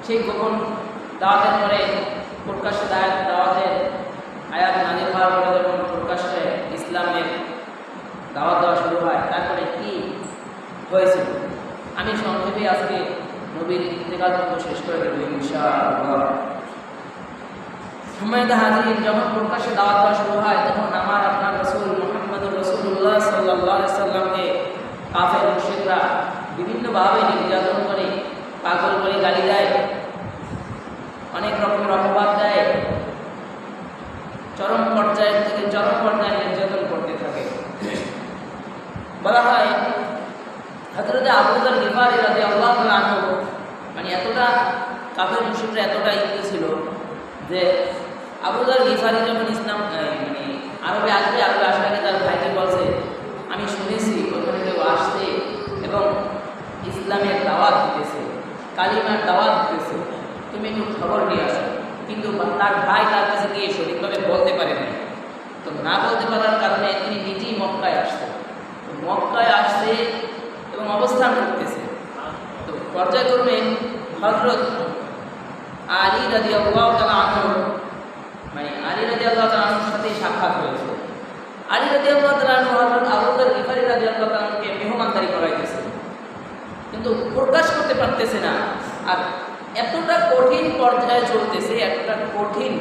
সেই গোপন দাওয়াতের পরে প্রকাশ্যে দাওয়াতের আয়াত নাযিল হওয়ার পরে যখন প্রকাশ্যে ইসলামের দাওয়াত দেওয়া শুরু হয়, তারপরে কি হয়েছিল আমি সংক্ষেপে আজকে নবীর ইন্তেকাল শেষ করে দেব ইনশাআল্লাহ। সম্মানিত হাজিরিন, যখন প্রকাশ্যে দাওয়াত দেওয়া শুরু হয় তখন আমার আপনার রাসূল মুহাম্মদুর রাসূলুল্লাহ সাল্লাল্লাহু আলাইহি সাল্লামকে কাফের মুশরিকরা বিভিন্নভাবে নির্যাতন করে, পাগল করে গালি দেয়, অনেক রকমের অপবাদ দেয়, চরম পর্যায়ে থেকে চরম পর্যায়ে নির্যাতন করতে থাকে। বলা হয় হযরত আবু যর গিফারী রাদিয়াল্লাহু আনহু মানে এতটা কাফের মুশরিকরা এতটা ইচ্ছে ছিল যে আবু যর গিফারী যখন ইসলাম মানে আরবে আসবে, আরবে আসার আগে তার ভাইকে বলছে, আমি শুনেছি ওখানে কেউ আসছে এবং ইসলামের দাওয়াত দিতেছে, কালিমার দাওয়াত দিতেছে, তুমি একটু খবর নিয়ে আসো। কিন্তু তার ভাই তার কাছে গিয়ে সঠিকভাবে বলতে পারে না। তো না বলতে পারার কারণে তিনি নিজেই মক্কায় আসছে, মক্কায় আসছে এবং অবস্থান করতেছে। তো পর্যায়ক্রমে হযরত আলী রাদিয়াল্লাহু তাআলা আনহু মানে আলী রাদিয়াল্লাহু তাআলা আনহুর সাথে সাক্ষাৎ হয়েছে। আলী রাদিয়াল্লাহু তাআলা আনহু হযরত আবু যর গিফারী রাদিয়াল্লাহু তাআলা আনহুকে মেহমানদারি করাইতেছে, কিন্তু প্রকাশ করতে পারতেছে না। আর এতটা কঠিন পর্যায়ে চলতেছে, এতটা কঠিন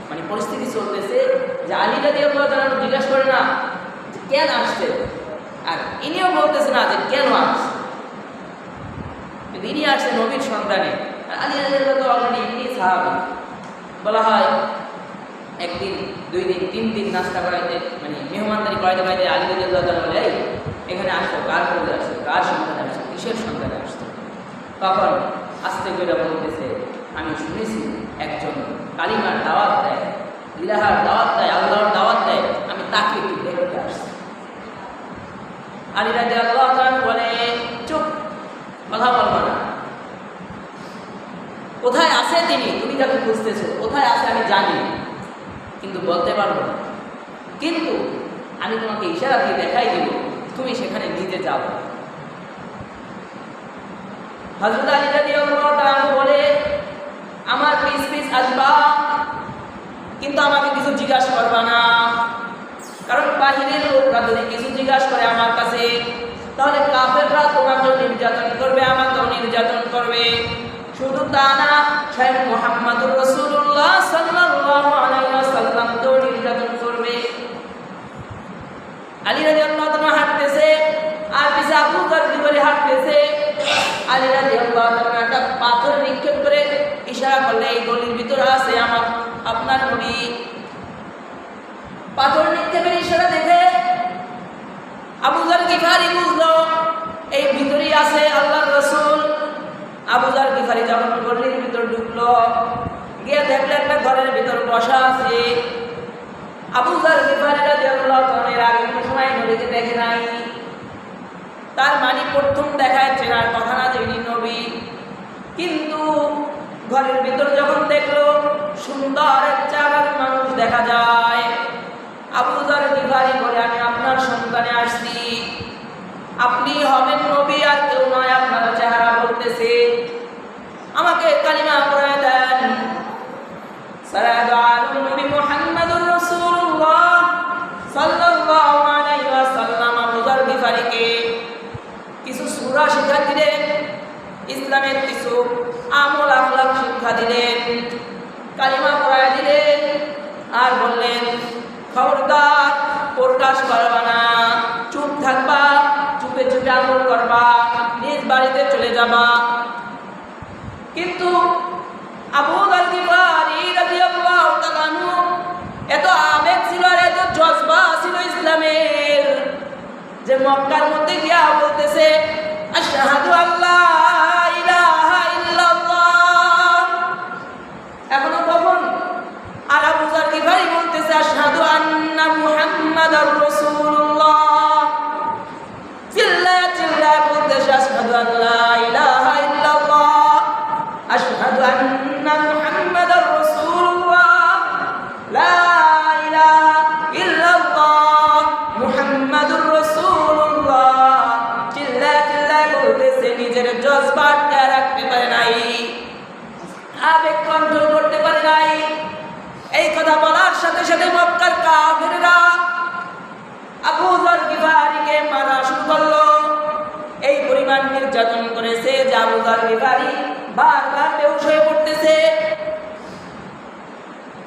মানে পরিস্থিতি চলতেছে যে আলী রাদিয়াল্লাহু তাআলা আনহু জিজ্ঞাসা করে না যে কেন আসছে, আর ইনিও বলতেছে না যে কেন আসছে। ইনি আসছে নবীর সন্তানে, আলী রাদিয়াল্লাহু তাআলা অলরেডি ইনি সাহাবী। বলা হয় একদিন, দুই দিন, তিন দিন নাস্তা করাইতে মানে মেহমানদারি করাইতে করাইতে আলী রাদিয়াল্লাহু তাআলা বলে, এই এখানে আসছো কার করে আসছো, কার সন্তানে আসছো, কিসের সন্তানে আসছো? তখন আস্তে করে বলতেছে, আমি শুনেছি একজন কালিমার দাওয়াত দেয়, ইলাহার দাওয়াত দেয়, আল্লাহর দাওয়াত দেয়, আমি তাকে একটু দেখতে আসছি। আলী রাদিয়াল্লাহু তাআলা বলে, চুপ, কথা বলবো না। কোথায় আছে তিনি, তুমি যাকে খুঁজতেছো কোথায় আছে আমি জানি, কিন্তু বলতে পারবো না। কিন্তু আমি তোমাকে ইশারা দিয়ে দেখাই দিব, তুমি সেখানে নিজে যাও। হযরত আলী রাদিয়াল্লাহু তাআলা বলে, আমার পিছ পিছ আসবা, কিন্তু আমাকে কিছু জিজ্ঞাসা করবা না, কারণ বাহিরের লোকরা যদি কিছু জিজ্ঞাসা করে আমার কাছে, তাহলে কাফেররা তোমাকেও নির্যাতন করবে, আমাকেও নির্যাতন করবে। শুধু তা না, স্বয়ং মুহাম্মদুর রাসূলুল্লাহ সাল্লাল্লাহু আলাইহি ওয়াসাল্লাম তো নির্যাতন করবে। আলী রাদিয়াল্লাহু তাআলা হাঁটতেছে আর পিছে আবু বকর গিফারি হাঁটতেছে। আলী রাদিয়াল্লাহু তাআলা একটা পাথর নিক্ষেপ করে ইশারা করলে এই গলির ভিতরে আছে আপনার নবী। পাথর নিক্ষেপের ইশারা দেখে আবু যর গিফারি বুঝলো এই ভিতরেই আছে আল্লাহর রাসূল। আবু যর গিফারি যখন গলির ভিতর ঢুকলো, গিয়ে দেখলে একটা ঘরের ভিতর বসা আছে। আবু যর গিফারি রাদিয়াল্লাহু তাআলা এর আগে কোনো সময় নবীকে দেখে নাই। তার মানে প্রথম দেখায় চেনার কথা না যে ইনি নবী, কিন্তু ঘরের ভিতর যখন দেখলো সুন্দর এক চেহারার মানুষ দেখা যায়। আবু যর গিফারি বলে, আমি আপনার সন্তানে আসছি, আপনি হবেন নবী আর কেউ নয়, আপনার চেহারা বলতেছে, আমাকে কালিমা পড়ায় দেন। সালাতু আলা নবী মুহাম্মদুর রাসূলুল্লাহ সাল্লাল্লাহু আলাইহি ওয়াসাল্লাম আবু যর গিফারিকে কিছু সূরা শিক্ষা দিলেন, ইসলামের কিছু আমল আখলাক শিক্ষা দিলেন, কালিমা পড়ায় দিলেন, আর বললেন খবরদার প্রকাশ করবা না, চুপ থাকবা, চুপে চুপে আমল করবা, নিজ বাড়িতে চলে যাবা। কিন্তু আবু যর গিফারি রাদিয়াল্লাহু তাআলা আনহু এত আবেগ ছিল আর এত জজবা ছিল ইসলামের, যে মক্কার মধ্যে গিয়া বলতেছে আশহাদু আল্লা ইলাহা ইল্লাল্লাহ। এখনো কখন? আর আবু যর গিফারি বলতেছে আশহাদু আন্না মুহাম্মাদার রাসূলুল্লাহ। চিল্লায়া চিল্লায়া বলতেছে আশহাদু আল্লা ইলাহা ইল্লাল্লাহ, আশহাদু আন্না মুহাম্মাদার রাসূলুল্লাহ, লা ইলাহা ইল্লাল্লাহ মুহাম্মাদুর রাসূলুল্লাহ। চিল্লায়া চিল্লায়া বলতেছে, নিজের জজবাটা রাখতে পারে নাই, আবেগ কন্ট্রোল করতে পারে নাই। এই কথা বলার সাথে সাথে মক্কার কাফেররা আবু যর গিফারিকে মারা শুরু করলো। এই পরিমাণ নির্যাতন করেছে যে আবু যর গিফারি বারবার বেহুশ হয়ে পড়তেছে।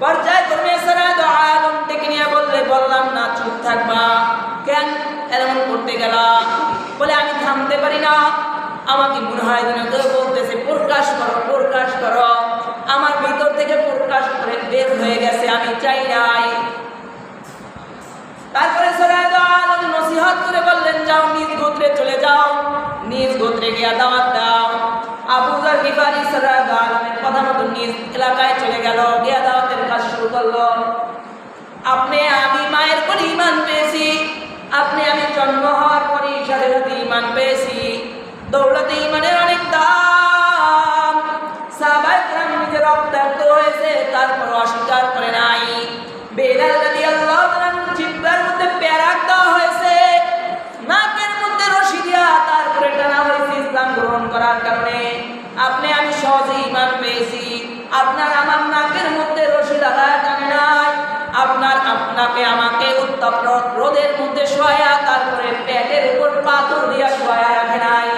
পর্যায়ক্রমে সারাদু আলম ডেকে নিয়ে বললে, বললাম না চুপ থাকবা, কেন এমন করতে গেলা? বলে আমি থামতে পারি না, আমাকে মনে হয় যেন কেউ বলতেছে প্রকাশ করো প্রকাশ করো, আমার ভিতর থেকে প্রকাশ করে বের হয়ে গেছে, আমি চাই নাই। তারপরে সারাদু আলম নসিহত করে বললেন, যাও নিজ গোত্রে চলে যাও, নিজ গোত্রে গিয়ে দাওয়াত দাও। আবু যর গিফারি সারাদু আলমের কথা মতো নিজ এলাকায় চলে গেল, গিয়ে দাওয়াতের কাজ শুরু করলো। আপনি আমি মায়ের কোলে ঈমান পেয়েছি, আপনি আমি জন্ম হওয়ার পরই সাথে সাথে ঈমান পেয়েছি, দৌলতে ঈমানের অনেক দাম। সাহাবায়ে কেরাম নিজের রক্তাক্ত হয়েছে, তারপর অস্বীকার করে নাই। বেলাল রাদিয়াল্লাহু তাআলা জিহ্বার মধ্যে প্যারাক দেওয়া হয়েছে, নাকের মধ্যে রশি দিয়া তারপরে টানা হয়েছে ইসলাম গ্রহণ করার কারণে। আপনি আমি সহজে ঈমান পেয়েছি, আপনার আমার নাকের মধ্যে রশি লাগায় টানে নাই, আপনাকে আমাকে উত্তপ্ত রোদের মধ্যে শোয়া, তারপরে পেটের উপর পাথর দিয়া শোয়া রাখে নাই,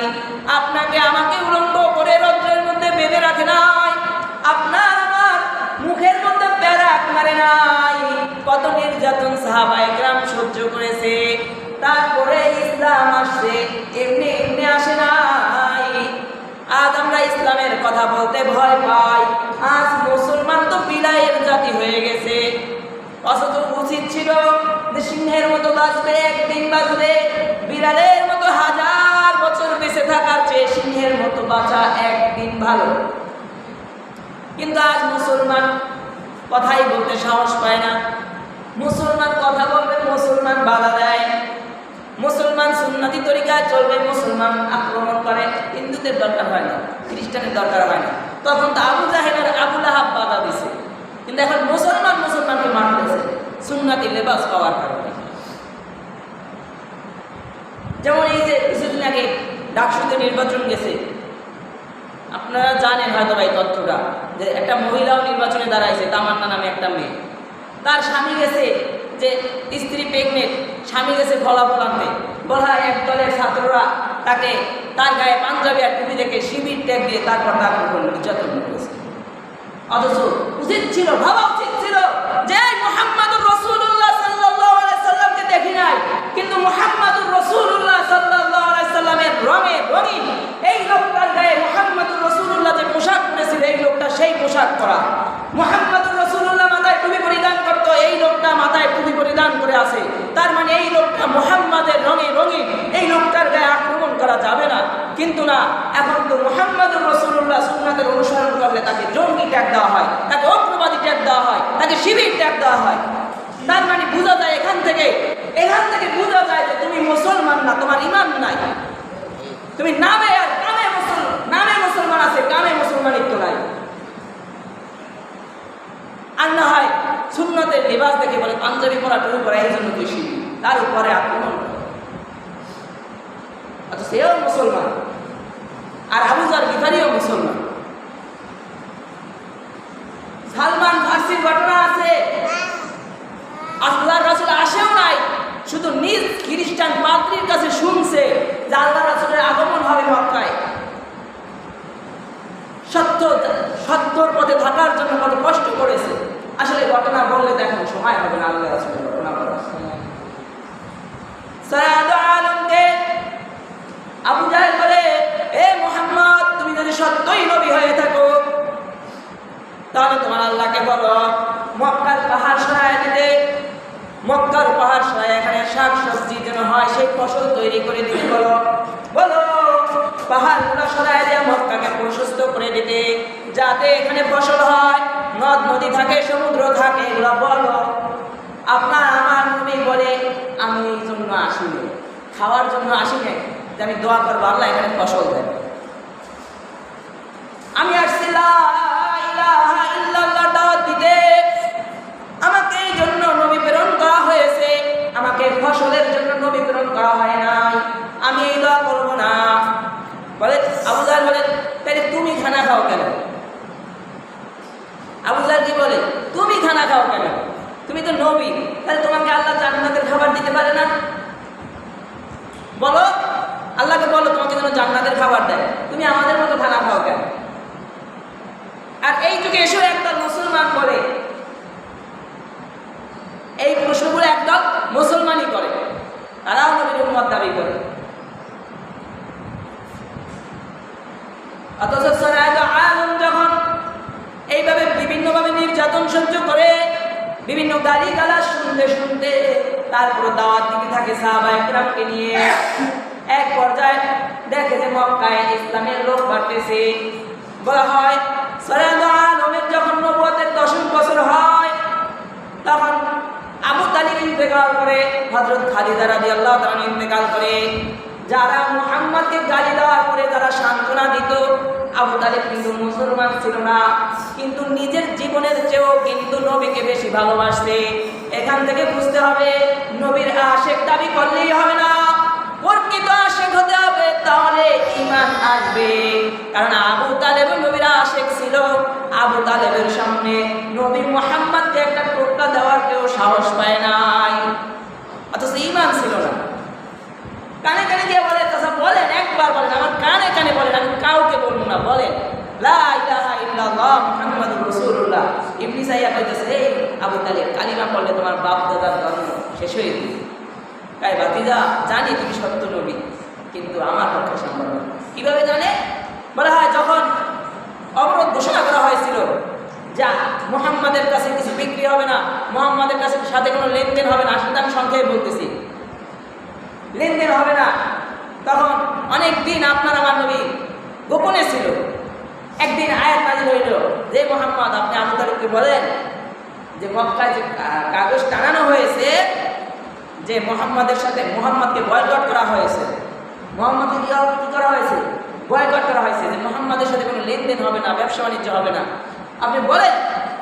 আপনাকে আমাকে উলঙ্গ করে রৌদ্রের মধ্যে বেঁধে রাখে নাই, আপনার আমার মুখের মধ্যে প্যারাক মারে নাই। কত নির্যাতন সাহাবায়ে কেরাম সহ্য করেছে, তারপরে ইসলাম আসছে, এমনি এমনি আসে নাই। আজ আমরা ইসলামের কথা বলতে ভয় পাই, আজ মুসলমান তো বিড়ালের জাতি হয়ে গেছে। অথচ উচিত ছিল যে সিংহের মতো বাঁচবে, একদিন বাঁচবে, বিড়ালের মতো হাজার বছর বেঁচে থাকার চেয়ে সিংহের মতো বাঁচা একদিন ভালো। কিন্তু আজ মুসলমান কথাই বলতে সাহস পায় না, মুসলমান কথা বলবে মুসলমান বাধা দেয়, মুসলমান সুন্নতি তরিকায় চলবে মুসলমান আক্রমণ করে। হিন্দুদের দরকার হয় না, খ্রিস্টানের দরকার হয় না, তখন তো আবু জাহেল আর আবু লাহাব বাধা দিছে। কিন্তু এখন মুসলমানকে মারতেছে সুন্নতি লেবাস পাওয়ার কারণে। যেমন এই যে কিছুদিন আগে ডাকসুতে নির্বাচন গেছে, আপনারা জানেন হয়তো এই তথ্যটা, যে একটা মহিলাও নির্বাচনে দাঁড়াইছে, তামান্না নামে একটা মেয়ে। তার স্বামী গেছে, যে স্ত্রী প্রেগনেন্ট, স্বামী গেছে ফলাফল আনতে, বলা এক দলের ছাত্ররা তাকে তার গায়ে পাঞ্জাবি আর টুপি দেখে শিবির ট্যাগ দিয়ে তারপর তার উপর নির্যাতন করেছে। অথচ উচিত ছিল, ভাবা উচিত ছিল যে মুহাম্মাদুর রাসূলুল্লাহ সাল্লাল্লাহু আলাইহি সাল্লামকে দেখি নাই, কিন্তু মুহাম্মাদুর রাসূলুল্লাহ সাল্লাল্লাহু আলাইহি সাল্লামের রঙে রঙিন এই লোকটার গায়ে মুহাম্মাদুর রাসূলুল্লাহ যে পোশাক পরেছিল এই লোকটা সেই পোশাক পরা। মুহাম্মাদুর রাসূলুল্লাহ মাথায় টুপি পরিধান করত, এই লোকটা মাথায় টুপি পরিধান করে আছে। তার মানে এই লোকটা মুহাম্মাদের রঙে রঙিন, এই লোকটার গায়ে আক্রমণ করা যাবে না। কিন্তু না, এখন তো মুহাম্মাদুর রাসূলুল্লাহ সুন্নাতের অনুসরণ করলে তাকে জঙ্গি ট্যাগ দেওয়া হয়, তাকে অগ্রবাদী ট্যাগ দেওয়া হয়, তাকে শিবির ট্যাগ দেওয়া হয়। তার মানে বোঝা যায় এখান থেকে বোঝা যায় যে তুমি মুসলমান না, তোমার ঈমান নাই। তুমি নামে আর নামে মুসলমান আছে, কামে মুসলমানিত্ব নাই। আর না হয় সুন্নতের লিবাস দেখে বলে পাঞ্জাবি পরা টুপি পরা এই জন্য তুই শিবি, তার উপরে আক্রমণ করে। অথচ সেও মুসলমান, আর আবু যার গিফারিও মুসলমান। সালমান ফার্সির ঘটনা আছে, আল্লাহর রাসূল আসেও নাই, শুধু নিজ খ্রিস্টান পাদ্রীর কাছে শুনছে যে আল্লাহর রাসূলের আগমন হবে মক্কায়। সত্যর পথে থাকার জন্য কত কষ্ট করেছে। আসলে ঘটনা বললে দেখেন সময় হবে না আল্লাহর রাসূলের ঘটনা বলার। সৈয়দ আলমকে আবু জাহেল বলে, এ মুহাম্মদ, তুমি যদি সত্যই নবী হয়ে থাকো তাহলে তোমার আল্লাহকে বলো মক্কার পাহাড় সরায় দিতে, মক্কার পাহাড় সরায় এখানে শাক সবজি যেন হয় সেই ফসল তৈরি করে দিতে বলো। পাহাড়গুলো সরায় দিয়ে মক্কাকে প্রশস্ত করে দিতে, যাতে এখানে ফসল হয়, নদ নদী থাকে, সমুদ্র থাকে, এগুলো বলো। আপনার আমার নবী বলে, আমি এই জন্য আসিনি, খাওয়ার জন্য আসিনি, যে আমি দোয়া করবো আল্লাহ এখানে ফসল দেয়। আমি আসছি লা ইলাহা ইল্লাল্লাহ দাওয়াত দিতে, আমাকে এই জন্য নবী প্রেরণ করা হয়েছে, আমাকে ফসলের জন্য নবী প্রেরণ করা হয় নাই। আমি এই দোয়া করবো না। বলে আবু জাহেল বলে, তাহলে তুমি খানা খাও কেন? আবু জাহেল কি বলে, তুমি খানা খাও কেন? তুমি তো নবী, তাহলে তোমাকে আল্লাহ জান্নাতের খাবার দিতে পারে না? বলো, আল্লাহকে বলো তোমাকে যেন জান্নাতের খাবার দেয়, তুমি আমাদের মতো খানা খাও কেন? আর এই যুগে এসেও একদল মুসলমান বলে, এই প্রশ্নগুলো একদল মুসলমানই করে, তারাও নবীর উম্মত দাবি করে। অথচ সৈয়দ আলম যখন এইভাবে বিভিন্নভাবে নির্যাতন সহ্য করে, বিভিন্ন গালিগালাজ শুনতে শুনতে তারপর দাওয়াত দিতে থাকে সাহাবায়ে কেরামকে নিয়ে। এক পর্যায়ে দেখে যে মক্কায় ইসলামের লোক বাড়তেছে। বলা হয় সৈয়দ আলমের যখন নবুয়তের 10 বছর হয় তখন আবু তালিব ইন্তেকাল করে, হযরত খাদিজা রাদিয়াল্লাহু তাআলা ইন্তেকাল করে। যারা মুহাম্মদকে গালি দেওয়ার পরে যারা সান্ত্বনা দিত, আবু তালিব কিন্তু মুসলমান ছিল না, কিন্তু নিজের জীবনের চেয়েও কিন্তু নবীকে বেশি ভালোবাসে। এখান থেকে বুঝতে হবে নবীর আশেক দাবি করলেই হবে না, প্রকৃত আশেক হতে হবে, তাহলে ঈমান আসবে। কারণ আবু তালেব নবীর আশেক ছিল, আবু তালেবের সামনে নবী মুহাম্মদকে একটা টোটকা দেওয়ার কেউ সাহস পায় নাই, অথচ ঈমান ছিল না। কানে কানে দিয়ে বলে, তাছা বলেন, একবার বলেন, আমার কানে কানে বলেন, আমি কাউকে বলবো না, বলেন লা ইলাহা ইল্লাল্লাহ মুহাম্মাদুর রাসূলুল্লাহ। ইবলিস আইয়া কইতেছে, এই আবু তালেব, কালিমা পড়লে তোমার বাপ দাদার ধর্ম শেষ হয়ে যাবে। তাই ভাতিজা, জানি তুমি সত্য নবী, কিন্তু আমার পক্ষে সম্ভব না। কিভাবে জানে? বলা হয় যখন অবরোধ ঘোষণা করা হয়েছিল, যা মুহাম্মাদের কাছে কিছু বিক্রি হবে না, মুহাম্মাদের কাছে সাথে কোনো লেনদেন হবে না, আসলে আমি সংক্ষেপে বলতেছি, লেনদেন হবে না। তখন অনেক দিন আপনার আমার নবী গোপনে ছিল। একদিন আয়াত নাযিল হইল যে মুহাম্মদ, আপনি আবু তালেবকে বলেন যে মক্কায় যে কাগজ টানানো হয়েছে যে মুহাম্মাদের সাথে, মুহাম্মদকে বয়কট করা হয়েছে, মুহাম্মদকে কি করা হয়েছে? বয়কট করা হয়েছে, যে মুহাম্মাদের সাথে কোনো লেনদেন হবে না, ব্যবসা বাণিজ্য হবে না। আপনি বলেন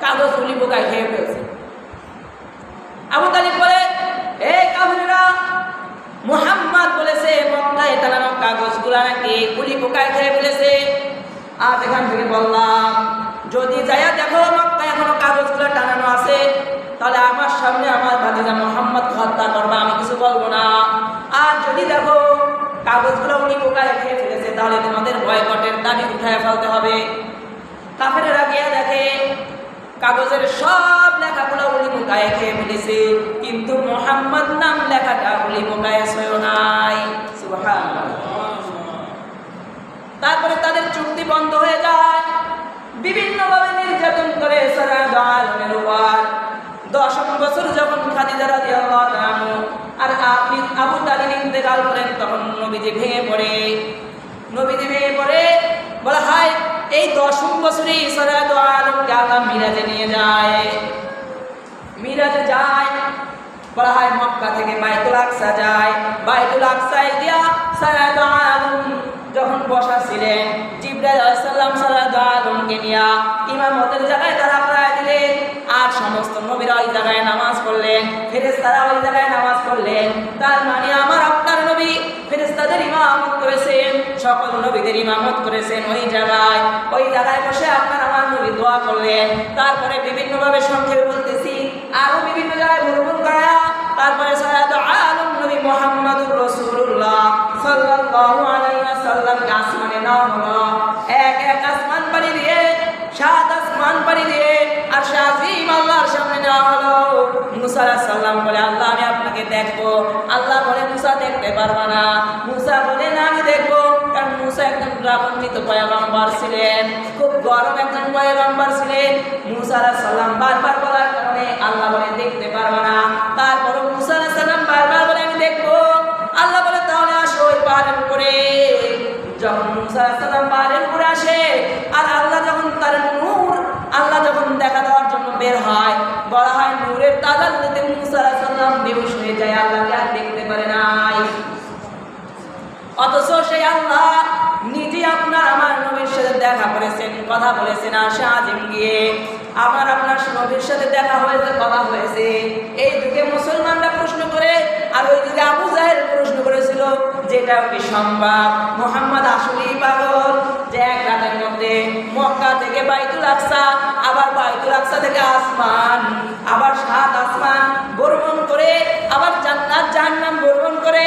কাগজ উলি পোকায় খেয়ে ফেলছে। আবু তালিব বলে, এ কাফিররা, মুহাম্মদ বলেছে মক্কায় টানানো কাগজগুলা নাকি উলি পোকায় খেয়ে ফেলেছে। আর এখান থেকে বললাম, যদি যাইয়া দেখো মক্কায় এখনো কাগজগুলো টানানো আছে, তাহলে আমার সামনে আমার ভাতিজা মুহাম্মদ হত্যা করবা, আমি কিছু বলবো না। আর যদি দেখো কাগজগুলো উলি পোকায় খেয়ে ফেলেছে, তাহলে তোমাদের বয়কটের দাবি উঠায় ফেলতে হবে। কাফেরেরা গিয়ে দেখে কাগজের সব লেখাগুলো উলি পোকায় খেয়ে ফেলেছে, কিন্তু মুহাম্মদ নাম লেখাটা উলি পোকায় ছয় নাই। সুবহানাল্লাহ। তারপরে তাদের চুক্তি বন্ধ হয়ে যায়, বিভিন্নভাবে নির্যাতন করে সারা আলমের উপর। 10 বছর যখন খাদিজা রাদিয়াল্লাহু তাআলা আর আবু তালিব ইন্তেকাল করেন, তখন নবীজি ভেঙে পড়ে বলা হয় এই 10 বছরই সারা আলমকে আল্লাহ মিরাজে নিয়ে যায়। মিরাজে যায়, বলা হয় মক্কা থেকে বাইতুল আকসা যায়, বাইতুল আকসায় গিয়া সারা আলম যখন বসা ছিলেন, জিবরাইল আলাইহিস সালাম সালাতু আলাইহি নিয়া ইমামতের জায়গায় তারা পড়ায় দিলেন, আর সমস্ত নবীরা ওই জায়গায় নামাজ পড়লেন, ফেরেশতারা ওই জায়গায় নামাজ পড়লেন। তার মানে আমার আপনার নবী ফেরেশতাদের ইমামত করেছেন, সকল নবীদের ইমামত করেছেন ওই জায়গায় বসে আপনার আমার নবী দোয়া করলেন। তারপরে বিভিন্নভাবে সংক্ষেপে বলতেছি, আরো বিভিন্ন জায়গায় ভ্রমণ করা, তারপরে সালাতু আলম নবী মুহাম্মদুর রাসূলুল্লাহ সাল্লাল্লাহু আলাইহি ওয়াসাল্লামকে আসমানে নেওয়া হলো। এক আসমান পাড়ি দিয়ে, 7 আসমান পাড়ি দিয়ে আর শাযীম আল্লাহর সামনে নেওয়া হলো। মুসা আলাইহিস সালাম বলে, আল্লাহ আমি আপনাকে দেখবো। আল্লাহ বলে, মুসা দেখতে পারবা না। মুসা বলে, না আমি দেখবো, কারণ মুসা একজন রাগান্বিত পয়গম্বর ছিলেন, খুব গরম একজন পয়গম্বর ছিলেন। মুসা আলাইহিস সালাম বারবার বলার কারণে আল্লাহ বলে দেখতে পারবা না। তারপর মুসা আলাইহিস সালাম বারবার বলে আমি দেখবো। আল্লাহ বলে, তাহলে আসো ওই পাহাড়ের উপরে। যখন মুসা আলাইহিস সালাম পাহাড়ের উপরে আসে, আর আল্লাহ যখন তার নূর আল্লাহ যখন দেখা দেওয়ার জন্য বের হয়, বলা হয় নূরের তাজাল্লিতে মুসা আলাইহিস সালাম বেহুশ হয়ে যায়, আল্লাহকে আর দেখতে পারে নাই। অথচ সেই আল্লাহ নিজে আপনার আমার নবীর সাথে দেখা করেছেন, কথা বলেছেন। আর শাহজিম গিয়ে আমার আপনার নবীর সাথে দেখা হয়েছে, কথা হয়েছে। এই যুগে মুসলমানরা প্রশ্ন করে, আর ওই যুগে আবু জাহেল প্রশ্ন করেছিল, যেটা কি সম্ভব মুহাম্মদ আসলেই পাগল, যে এক রাতের মধ্যে মক্কা থেকে বাইতুল আকসা, আবার বাইতুল আকসা থেকে আসমান, আবার 7 আসমান ভ্রমণ করে, আবার জান্নাত জাহান্নাম ভ্রমণ করে,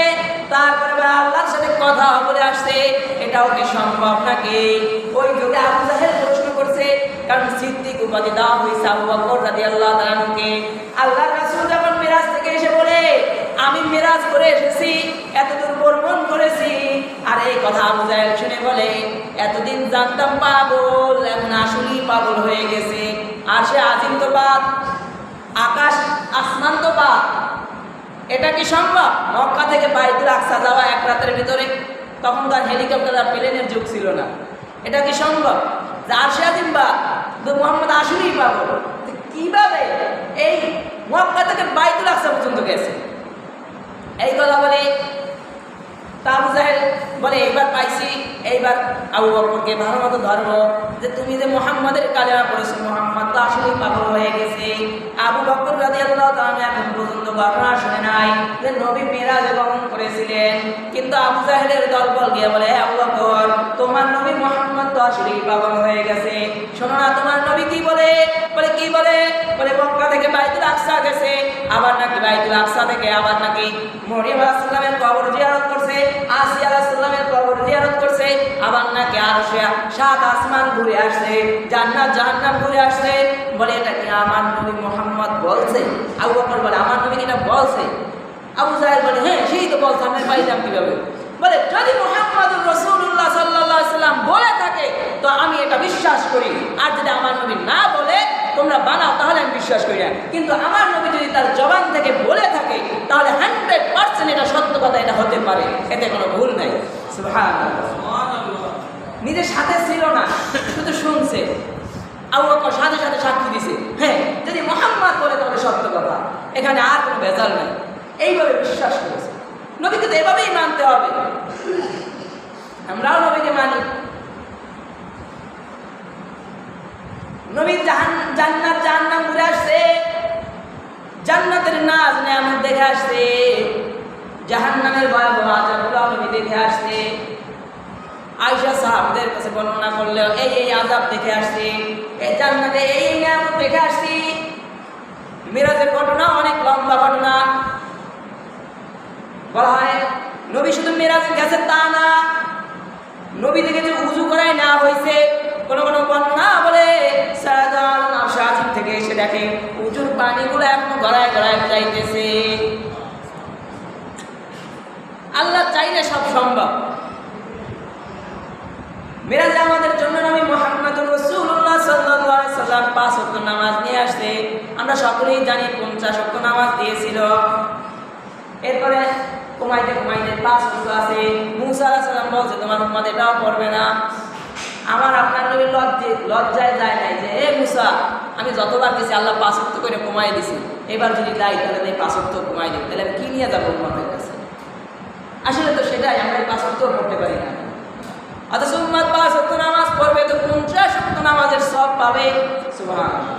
তারপরে আল্লাহর সাথে কথা বলে আসছে, এটাও কি সম্ভব নাকি? ওই যুগে আবু জাহেল প্রশ্ন করছে, কারণ সিদ্দিক উপাধি দেওয়া হয়েছে আবু বকর রাদিয়াল্লাহু তাআলা আনহুকে। আল্লাহর রাসূল যখন মিরাজ থেকে এসে বলে, আমি মিরাজ করে এসেছি, এতদূর ভ্রমণ করেছি, আর এই কথা আবু জাহেল শুনে বলে, এতদিন জানতাম পাগল, এখন আসলেই পাগল হয়ে গেছে। আর সে আজিম তো বাদ, আকাশ আসমান তো বাদ, এটা কি সম্ভব? মক্কা থেকে বাইতুল আকসা যাওয়া এক রাতের ভিতরে, তখন তার হেলিকপ্টার আর প্লেনের যুগ ছিল না, এটা কি সম্ভব? আর সে আজিম বাদ, মুহাম্মদ আসলেই পাগল, কিভাবে এই মক্কা থেকে বাইতুল আকসা পর্যন্ত গেছে? এই কথা বলে আবু জাহেল বলে, এইবার পাইছি, এইবার আবু বকরকে ভালো মতো ধরবো, যে তুমি যে মুহাম্মাদের কালেমা পড়েছো, মুহাম্মদ তো আসলেই পাগল হয়ে গেছে। আবু বকর রাদিয়াল্লাহু তাআলা এখন পর্যন্ত ঘটনা শুনে নাই যে নবী মিরাজে গমন করেছিলেন, কিন্তু আবু জাহেলের দলবল গিয়ে বলে, আবু বকর তোমার নবী মুহাম্মদ তো আসলেই পাগল হয়ে গেছে, শোনো না তোমার নবী কি বলে? বলে কি বলে? বলে মক্কা থেকে বাইতুল আকসা গেছে, আবার নাকি বাইতুল আকসা থেকে আবার নাকি মরিয়ম আলাইহিস সালামের কবর জিয়ারত করছে, আসিয়া আলাইহিস সালামের কবর জিয়ারত করছে, আবার নাকি আর 7 আসমান ঘুরে আসছে, জান্নাত জাহান্নাম ঘুরে আসছে। বলে এটা কি আমার নবী মুহাম্মদ বলছে? আবু বকর বলে, আমার নবী এটা বলছে? আবু জাহেল বলে, হ্যাঁ সেই তো বলছে, আমি পাইলাম কিভাবে? বলে, যদি মুহাম্মদুর রাসূলুল্লাহ সাল্লাল্লাহু আলাইহি ওয়াসাল্লাম বলে থাকে তো আমি এটা বিশ্বাস করি, আর যদি আমার নবী না বলে তোমরা বানাও, তাহলে আমি বিশ্বাস করি না। কিন্তু আমার নবী যদি তার জবান থেকে বলে থাকে, তাহলে 100% এটা সত্য কথা, এটা হতে পারে, এতে কোনো ভুল নাই। সুবহানাল্লাহ। নিজের সাথে ছিল না, শুধু শুনছে। আবু বকর সাথে সাথে সাক্ষী দিছে, হ্যাঁ যদি মুহাম্মদ বলে তাহলে সত্য কথা, এখানে আর কোনো ভেজাল নাই। এইভাবে বিশ্বাস করেছে। নবীকে তো এভাবেই মানতে হবে, আমরাও নবীকে মানি। নবী জান্নাত জাহান্নাম ঘুরে আসছে, জান্নাতের নাজ নেয়ামত দেখে আসছে, জাহান্নামের ভয়াবহ আযাবগুলো নবী দেখে আসছে। আয়েশা সাহাবাদের কাছে বর্ণনা করলেও এই আযাব দেখে আসছে, এই জান্নাতে এই নেয়ামত দেখে আসছি। মিরাজের ঘটনা অনেক লম্বা ঘটনা, বলা হয় নবী শুধু মেরাজে গেছে তা না, নবী থেকে যে উজু করাই না হয়েছে, কোনো কোনো বর্ণনা বলে সারাদিন থেকে এসে দেখে উজুর পানিগুলো এখনো গড়ায় গড়ায় যাইতেছে। আল্লাহ চাইলে সব সম্ভব। মেরাজে আমাদের জন্য নবী মুহাম্মদুর রাসূলুল্লাহ সাল্লাল্লাহু আলাইহি সাল্লাম 5 ওয়াক্ত নামাজ নিয়ে আসছে। আমরা সকলেই জানি 50 ওয়াক্ত নামাজ দিয়েছিল। এরপরে কমাইতে কমাইতে 5 ওয়াক্ত আছে। মুসা আলাইহিস সালাম বলছে তোমার উম্মত এটাও পড়বে না। আমার আপনার নবী লজ্জায় যায় নাই যে এ মুসা, আমি যতবার গেছি আল্লাহ 5 ওয়াক্ত করে কমাই দিছি, এবার যদি দেয় তাহলে এই 5 ওয়াক্ত কমাই দিই, তাহলে আমি কি নিয়ে যাবো উম্মতের কাছে? আসলে তো সেটাই, আমরা 5 ওয়াক্ত পড়তে পারি না। অথচ উম্মত 5 ওয়াক্ত নামাজ পড়বে তো 50 ওয়াক্ত নামাজের সব পাবে। সুবহানাল্লাহ।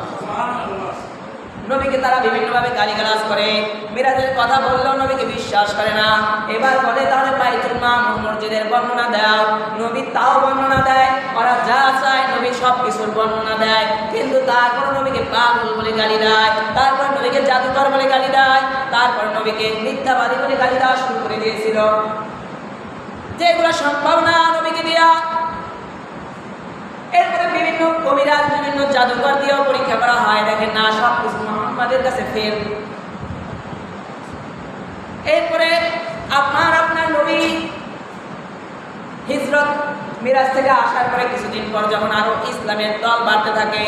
নবীকে তারা বিভিন্নভাবে গালিগালাজ করে, মিরাজের কথা বললেও নবীকে বিশ্বাস করে না। এবার বলে তাহলে বাইতুল মামুর মসজিদের বর্ণনা দাও, নবী তাও বর্ণনা দেয়। ওরা যা চায় নবী সব কিছুর বর্ণনা দেয়, কিন্তু তারপর নবীকে পাগল বলে গালি দেয়, তারপর নবীকে জাদুকর বলে গালি দেয়, তারপর নবীকে মিথ্যাবাদী বলে গালি দেওয়া শুরু করে দিয়েছিল। যেগুলো সম্ভব না নবীকে দিয়া। এরপরে বিভিন্ন কবিরাজ, বিভিন্ন জাদুকর দিয়েও পরীক্ষা করা হয়, দেখেন না সব কিছু মুহাম্মাদের কাছে ফেল। এরপরে আপনার নবী হিজরত মিরাজ থেকে আসার পরে কিছুদিন পর যখন আরো ইসলামের দল বাড়তে থাকে,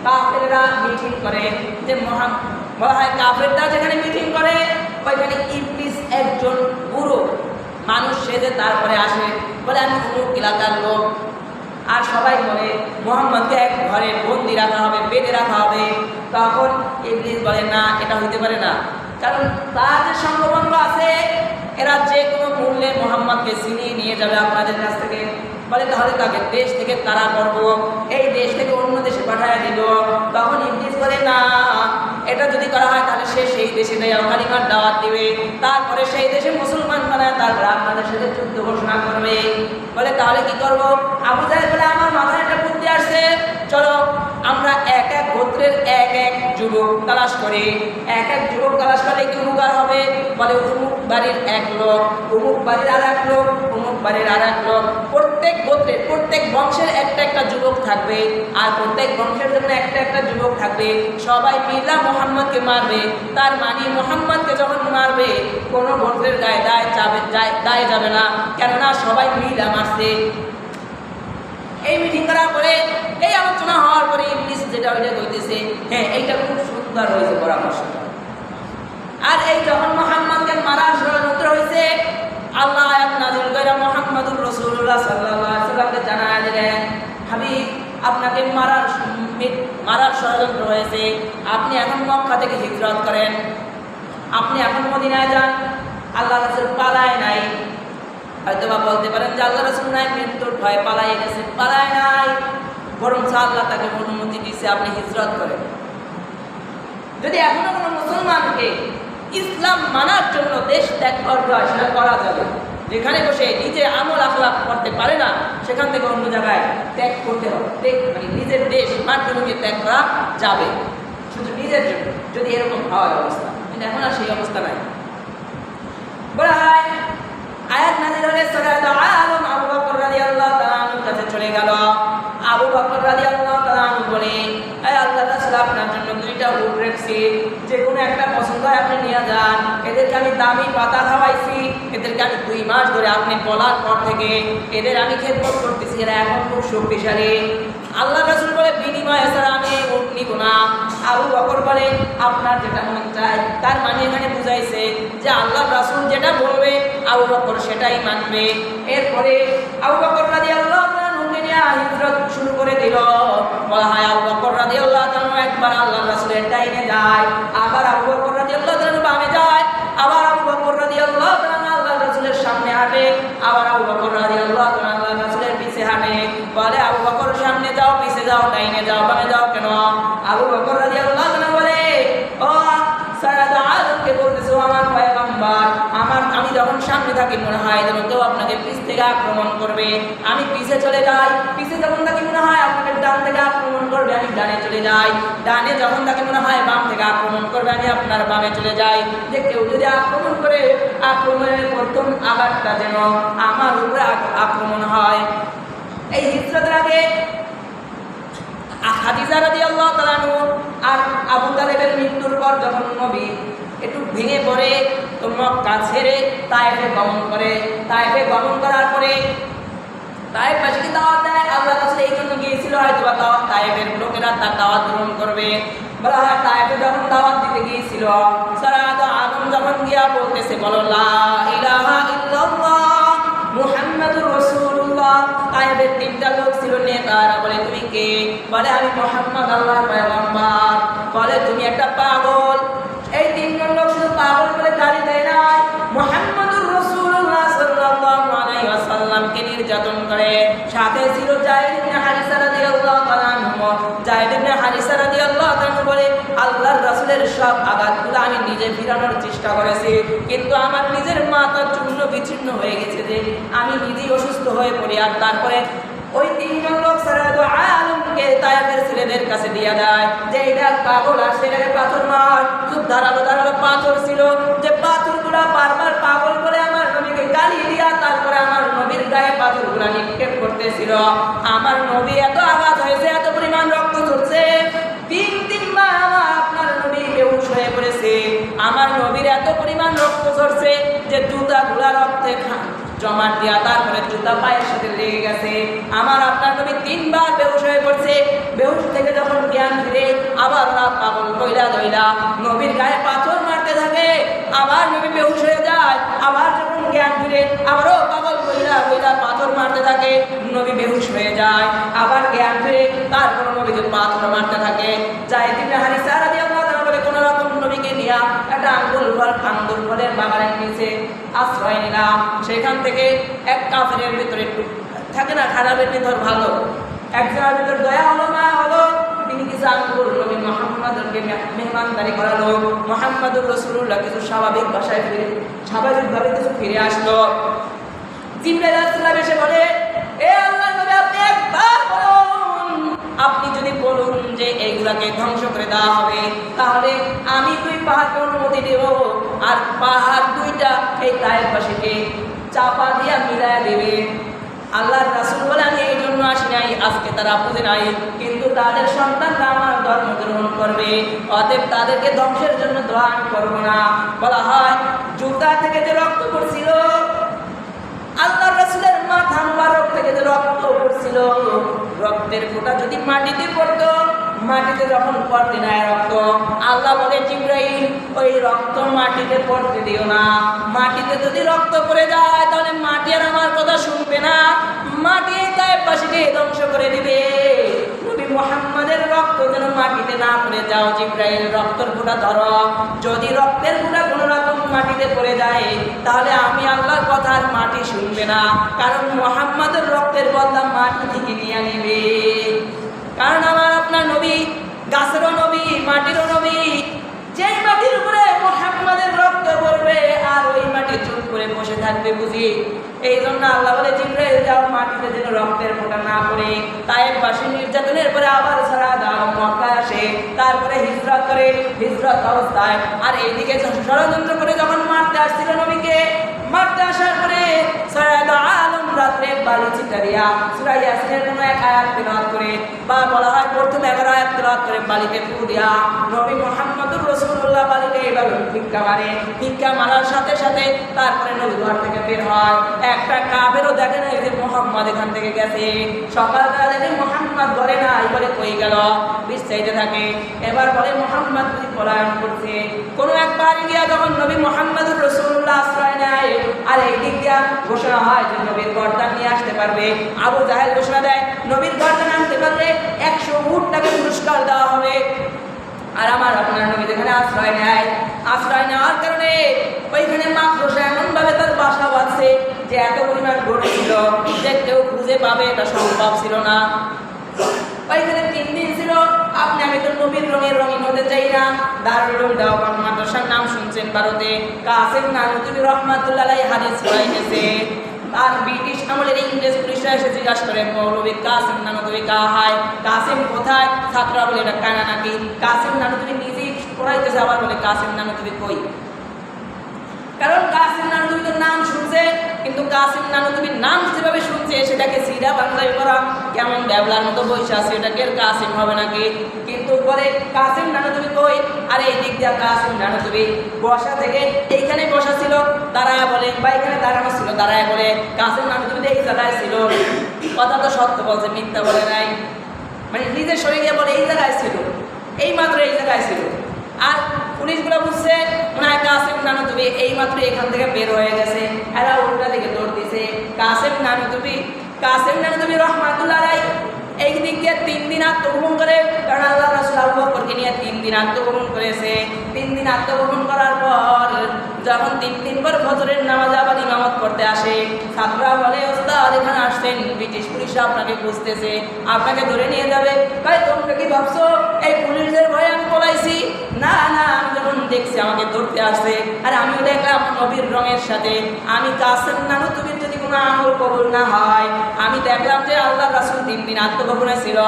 কাফেররা মিটিং করে, যে বলা হয় কাফেররা যেখানে মিটিং করে ওইখানে ইবলিস একজন পুরো মানুষ সেজে তারপরে আসে, বলে আমি অমুক এলাকার লোক। আর সবাই বলে মুহাম্মদকে এক ঘরে বন্দি রাখা হবে, বেঁধে রাখা হবে। তখন ইবলিস বলে না, এটা হইতে পারে না, কারণ তার যে সঙ্গবন্ধ আছে এরা যে কোনো মূল্যে মুহাম্মদকে ছিনিয়ে নিয়ে যাবে আপনাদের কাছ থেকে। বলে তাহলে তাকে দেশ থেকে তাড়া করব, এই দেশ থেকে অন্য দেশে পাঠায় দিব। তখন ইবলিস বলে না, এটা যদি করা হয় তাহলে সে সেই দেশে কালিমার দাওয়াত দিবে, তারপরে সেই দেশে মুসলমান বানায়, তারপরে আপনাদের সাথে যুদ্ধ ঘোষণা করবে। বলে তাহলে কি করব? আবু জাহেল বলে আমার মাথায় একটা বুদ্ধি আসছে, চলো আমরা এক এক গোত্রের এক এক যুবক তালাশ করি। এক এক যুবক তালাশ করলে কি উপকার হবে? বলে অমুক বাড়ির এক লোক, অমুক বাড়ির আর এক লোক, অমুক বাড়ির আর এক লোক, প্রত্যেক গোত্রের প্রত্যেক বংশের একটা একটা যুবক থাকবে, আর প্রত্যেক বংশের জন্য একটা একটা যুবক থাকবে। সবাই মিলা মুহাম্মদকে মারবে। তার মানে মুহাম্মদকে যখন মারবে কোনো গোত্রের গায়ে দায় যাবে না, কেননা সবাই মিলা মারছে। এই মিটিং করার পরে, এই আলোচনা হওয়ার পরে ইবলিস যেটা ওইটা কইতেছে, হ্যাঁ এইটা খুব সুন্দর হয়েছে পরামর্শ। আর এই যখন মুহাম্মদকে মারার ষড়যন্ত্র হয়েছে, আল্লাহ আয়াত নাযিল কইরা মুহাম্মদুর রাসূলুল্লাহ সাল্লাল্লাহু আলাইহি ওয়াসাল্লামকে জানায় দিলেন, হাবিব আপনাকে মারার ষড়যন্ত্র হয়েছে, আপনি এখন মক্কা থেকে হিজরত করেন, আপনি এখন মদিনায় যান। আল্লাহ রাসূল পালায় নাই। হয়তো বা বলতে পারেন যে আল্লাহ রাসূল নাই মৃত্যুর ভয় পালায় গেছে, পালায় নাই, বরং আল্লাহ তাকে অনুমতি দিয়েছে আপনি হিজরত করেন। যদি এখনো কোনো মুসলমানকে ইসলাম মানার জন্য দেশ ত্যাগ করতে হয়, সেটা করা যাবে। যেখানে বসে নিজে আমল আখলাক করতে পারে না, সেখান থেকে অন্য জায়গায় ত্যাগ করতে হবে। মানে নিজের দেশ মাতৃভূমিকে ত্যাগ করা যাবে শুধু নিজের জন্য, যদি এরকম হয় অবস্থা। কিন্তু এখন আর সেই অবস্থা নাই। বলা হয় আয়াত নাযিল হলে সূরা আল-আলম আবু বকর রাদিয়াল্লাহু তাআলা আনহুর কাছে চলে গেল। আবু বকর রাদিয়াল্লাহু তাআলা আনহু বলে, এই আল্লাহর রাসূল আপনার জন্য দুইটা উট রেখেছি, যে কোনো একটা পছন্দ হয় আপনি নিয়ে যান। এদেরকে আমি দামি পাতা খাওয়াইছি, এদেরকে আমি 2 মাস ধরে আপনি বলার পর থেকে এদের আমি খেদমত করতেছি, এরা এখন খুব শক্তিশালী। আল্লাহর রাসূল বলে বিনিময়ে ছাড়া আমি উট নিব না। আবু বকর বলে আপনার যেটা মন চায়। তার মানে এখানে বুঝাইছে যে আল্লাহর রাসূল যেটা বলবে আবু বকর সেটাই মানবে। এরপরে আবু বকর রাদিয়াল্লাহু তাআলা হিজরত শুরু করে দিল। বলা হয় আবু বকর রাদিয়াল্লাহু তাআলা একবার আল্লাহর রাসূলের ডাইনে যায়, আবার আবু বকর রাদিয়াল্লাহু তাআলা বামে যায়, আবার আবু বকর রাদিয়াল্লাহু তাআলা আল্লাহর রাসূলের সামনে হাঁটে, আবার আবু বকর রাদিয়াল্লাহু তাআলা আল্লাহর রাসূলের পিছে হাঁটে। বলে আবু বকর সামনে যাও, পিছে যাও, ডাইনে যাও, বামে যাও কেন? আবু বকর রাদিয়াল্লাহু তাআলা বলে, ও সারাদা আলমকে বলতেছো আমার পয়গম্বর, আমি যখন সামনে থাকি মনে হয় যেন কেউ আপনাকে পিছ থেকে আক্রমণ করবে, আমি পিছে চলে যাই, পিছে যখন থাকি মনে হয় আপনাকে ডান থেকে আক্রমণ করবে আমি ডানে চলে যাই, ডানে যখন তাকে মনে হয় বাম থেকে আক্রমণ করবে আমি আপনার বামে চলে যাই। যে কেউ যদি আক্রমণ করে আক্রমণের প্রথম আঘাতটা যেন আমার উপরে আক্রমণ হয়। এই হিজরতের আগে খাদিজা রাদিয়াল্লাহু তাআলা আর আবু তালেবের মৃত্যুর পর যখন নবী একটু ভেঙে পড়ে তো মক্কা ছেড়ে তায়েফে গমন করে। তায়েফে গমন করার পরে তায়েফবাসীকে দাওয়াত দেয়। আল্লাহ রাসূল এই জন্য গিয়েছিল হয়তো বা তায়েফের লোকেরা তার দাওয়াত গ্রহণ করবে। বলা হয় তায়েফে যখন দাওয়াত দিতে গিয়েছিল সারাত আলম যখন গিয়া বলতেছে বলো লা ইলাহা ইল্লাল্লাহ মুহাম্মাদুর রাসূলুল্লাহ। তায়েফের তিনটা লোক ছিল নেতারা। বলে তুমি কে? বলে আমি মুহাম্মদ আল্লাহর পয়গম্বর। বলে তুমি একটা পাগল। এই তিনজন লোক শুধু পাগল বলে গালি দেয় না, মুহাম্মাদুর রাসূলুল্লাহ সাল্লাল্লাহু আলাইহি ওয়াসাল্লামকে নির্যাতন করে। সাথে ছিল যায়েদ ইবনে হারিসা রাদিয়াল্লাহু তাআলা আনহু। যায়েদ ইবনে হারিসা রাদিয়াল্লাহু তাআলা বলে আল্লাহর রাসূলের সব আঘাতগুলো আমি নিজে ফিরানোর চেষ্টা করেছি, কিন্তু আমার নিজের মাথা চূর্ণ বিচ্ছিন্ন হয়ে গেছে যে আমি নিজেই অসুস্থ হয়ে পড়ি। আর তারপরে ওই তিনজন লোক সারাত আলমকে তায়েফের ছেলেদের কাছে দিয়ে দেয় যে এটা পাগল আর ছেলের পাথর মার। খুব ধারালো ধারালো পাথর ছিল, যে পাথরগুলা বারবার পাগল করে আমার নবীকে গালি দিয়া তারপরে আমার নবীর গায়ে পাথরগুলা নিক্ষেপ করতেছিল। আমার নবী এত আঘাত হয়েছে, এত পরিমাণ রক্ত ঝরছে, তিনবার আমার আপনার নবী বেহুশ হয়ে পড়েছে। আমার নবীর এত পরিমাণ রক্ত ঝরছে যে জুতাগুলা রক্তে জমাট দিয়া তারপরে জুতা পায়ের সাথে লেগে গেছে। আমার আপনার নবী তিনবার বেহুশ হয়ে পড়ছে। বেহুশ থেকে যখন জ্ঞান ফিরে আবার পাগল কইলা দইলা নবীর গায়ে পাথর মারতে থাকে। আবার নবী বেহুশ হয়ে যায়। আবার যখন জ্ঞান ফিরে আবারও পাগল কইলা কইলা পাথর মারতে থাকে। নবী বেহুশ হয়ে যায়। আবার জ্ঞান ফিরে তারপর নবীকে পাথর মারতে থাকে। যায়েদ ইবনে হারিসা রাদিয়াল্লাহু তাআলা বলে কোন রকম নবীকে নিয়া একটা আঙ্গুর ফলের বাগানের নিচে আশ্রয় নিলাম। সেখান থেকে এক কাফেরের ভিতরে একটু থাকে না, খারাপের ভিতর ভালো, একজনের ভিতর দয়া হলো না হলো, তিনি কিছু আঙ্গুর নবী মুহাম্মদকে মেহমানদারি করালো। মুহাম্মদুর রাসূলুল্লাহ কিছু স্বাভাবিক ভাষায় ফিরে স্বাভাবিকভাবে কিছু ফিরে আসলো। জিবরাইল আলাইহিস সালাম এসে বলে এ আল্লাহর নবী আপনি একবার বলুন, আপনি যদি বলুন যে এইগুলাকে ধ্বংস করে দেওয়া হবে তাহলে আমি দুই পাহাড়কে অনুমতি দেব, আর পাহাড় দুইটা এই তায়েফবাসীকে চাপা দিয়া মিলায়া দেবে। আল্লাহর রাসূল বলে আমি এই জন্য আসি নাই, আজকে তারা বুঝে নাই, কিন্তু তাদের সন্তানরা আমার ধর্ম গ্রহণ করবে, অতএব তাদেরকে ধ্বংসের জন্য দোয়া আমি করবো না। বলা হয় জুতা থেকে যে রক্ত পড়ছিল, আল্লাহর রাসূলের মাথা মুবারক থেকে যে রক্ত পড়ছিল, রক্তের ফোঁটা যদি মাটিতে পড়তো, মাটিতে যখন পড়তে না রক্ত, আল্লাহ বলে জিবরাইল ওই রক্ত মাটিতে পড়তে দিও না। মাটিতে যদি রক্ত পড়ে যায় তাহলে মাটি আর আমার কথা শুনবে না, মাটি তায়েফবাসীকে ধ্বংস করে দিবে। নবী মুহাম্মদের রক্ত যেন মাটিতে না পড়ে যাও। জিবরাইল রক্তের ফোঁটা ধরো, যদি রক্তের ফোঁটা কোনো রকম মাটিতে পড়ে যায় তাহলে আমি আল্লাহর কথা আর মাটি শুনবে না, কারণ মুহাম্মদের রক্তের বদলা মাটি থেকে নিয়ে নেবে। কারণ আমার আপনার নবী গাছেরও নবী, মাটিরও নবী। যেই মাটির উপরে মুহাম্মদের রক্ত পড়বে আর ওই মাটি চুপ করে বসে থাকবে বুঝি? এই জন্য আল্লাহ বলে জিবরাইল যাও মাটিতে যেন রক্তের ফোঁটা না পড়ে। তায়েফবাসী নির্যাতনের পরে আবার সারা দাও মক্কায় আসে, তারপরে হিজরত করে, হিজরত অবস্থায় আর এইদিকে ষড়যন্ত্র করে যখন মারতে আসছিল নবীকে, মারতে আসার পরে সারা আলম রাত্রে বালু ছিটারিয়া সূরা ইয়াসিনের কোনো এক আয়াত তেলাওয়াত করে, বা বলা হয় প্রথম 11 আয়াত তেলাওয়াত করে বালিতে ফু দিয়া নবী মুহাম্মদুর রাসূলুল্লাহ বালিতে এইভাবে ভিক্ষা মারে। ভিক্ষা মারার সাথে সাথে তারপরে নবী ঘর থেকে বের হয়। একটা কাফেরও দেখে না যে মুহাম্মদ এখান থেকে গেছে। সকালবেলা দেখে মুহাম্মদ ঘরে নাই, বলে কই গেল, বিস্তারিতে থাকে। এবার বলে মুহাম্মদ পলায়ন করছে। কোনো এক পাহাড়ে গিয়া যখন নবী মুহাম্মদুর রাসূলুল্লাহ আশ্রয় নেয় আর এই দিক দিয়া ঘোষণা হয় যে নবীর গর্দান নিয়ে আসতে পারবে, আবু জাহেল ঘোষণা দেয় নবীর গর্দান আনতে পারলে 100 উট টাকা পুরস্কার দেওয়া হবে। আর আমার আপনার নবী যেখানে আশ্রয় নেয়, আশ্রয় নেওয়ার কারণে ওইখানে মাকড়সা এমনভাবে তার বাসা বাঁধছে যে এত পরিমাণ গরু ছিল যে কেউ খুঁজে পাবে এটা সম্ভব ছিল না। ওইখানে 3 দিন ছিল। আপনি আমি তো নবীর রঙের রঙিন হতে চাই না। দারুল উলুম দেওবন্দ মাদ্রাসার নাম শুনছেন ভারতে, কাসিম নানুতুবি রহমাতুল্লাহ আলাইহি হাদিস পড়াইতেছে। আর ব্রিটিশ আমলের ইংরেজ পুলিশরা এসে জিজ্ঞাসা করে মৌলভী কাসেম নানুতুবি কাহায়, কাসেম কোথায়? ছাত্ররা বলে এটা কানা নাকি, কাসেম নানুতুবি নিজেই পড়াইতেছে, আবার বলে কাসেম নানুতুবি কই। কারণ কাসেম নানুতুবির নাম শুনছে, কিন্তু কাসেম নানুতুবির নাম যেভাবে শুনছে সেটাকে সিধা বাংলায় করা কেমন ব্যাবলার মতো বৈশা আছে, এটাকে কাসেম হবে নাকি। কিন্তু পরে কাসেম নানুতুবি কই, আর এই দিক দিয়ে কাসেম নানুতুবি বসা থেকে এইখানে বসা ছিল, দাঁড়ায় বলে, বা এখানে দাঁড়ানো ছিল, দাঁড়ায় বলে কাসেম নানুতুবি এই জায়গায় ছিল। কথা তো সত্য বলছে, মিথ্যা বলে নাই, মানে নিজের শরীরে বলে এই জায়গায় ছিল, এই মাত্র এই জায়গায় ছিল। আর পুলিশগুলো বুঝছে মনে হয় কাসেম নানুতুবি এই মাত্র এখান থেকে বের হয়ে গেছে, এরা উল্টা দিকে দৌড় দিছে। কাসেম নানুতুবি রহমাতুল্লাহ আলাইহি এই দিক দিয়ে 3 দিন আত্মগোপন করে, কারণ আল্লাহ রাসূল আবু বকরকে নিয়ে 3 দিন আত্মগোপন করেছে। 3 দিন আত্মগোপন করার পর যখন 3 দিন পর ফজরের নামাজ আবার ইমামত করতে আসে, ছাত্ররা বলে ওস্তাদ এখানে আসছেন, ব্রিটিশ পুলিশরা আপনাকে খুঁজতেছে, আপনাকে ধরে নিয়ে যাবে। ভাই তোমরা কি ভাবছো এই পুলিশদের ভয়ে আমি পলাইছি? না না, আমি যখন দেখছি আমাকে ধরতে আসছে, আর আমিও দেখলাম নবীর রঙের সাথে, আমি কাসেম নানুতুবির যদি কোনো আমল কবুল না হয়, আমি দেখলাম যে আল্লাহ রাসূল 3 দিন আত্মগোপনে ছিল,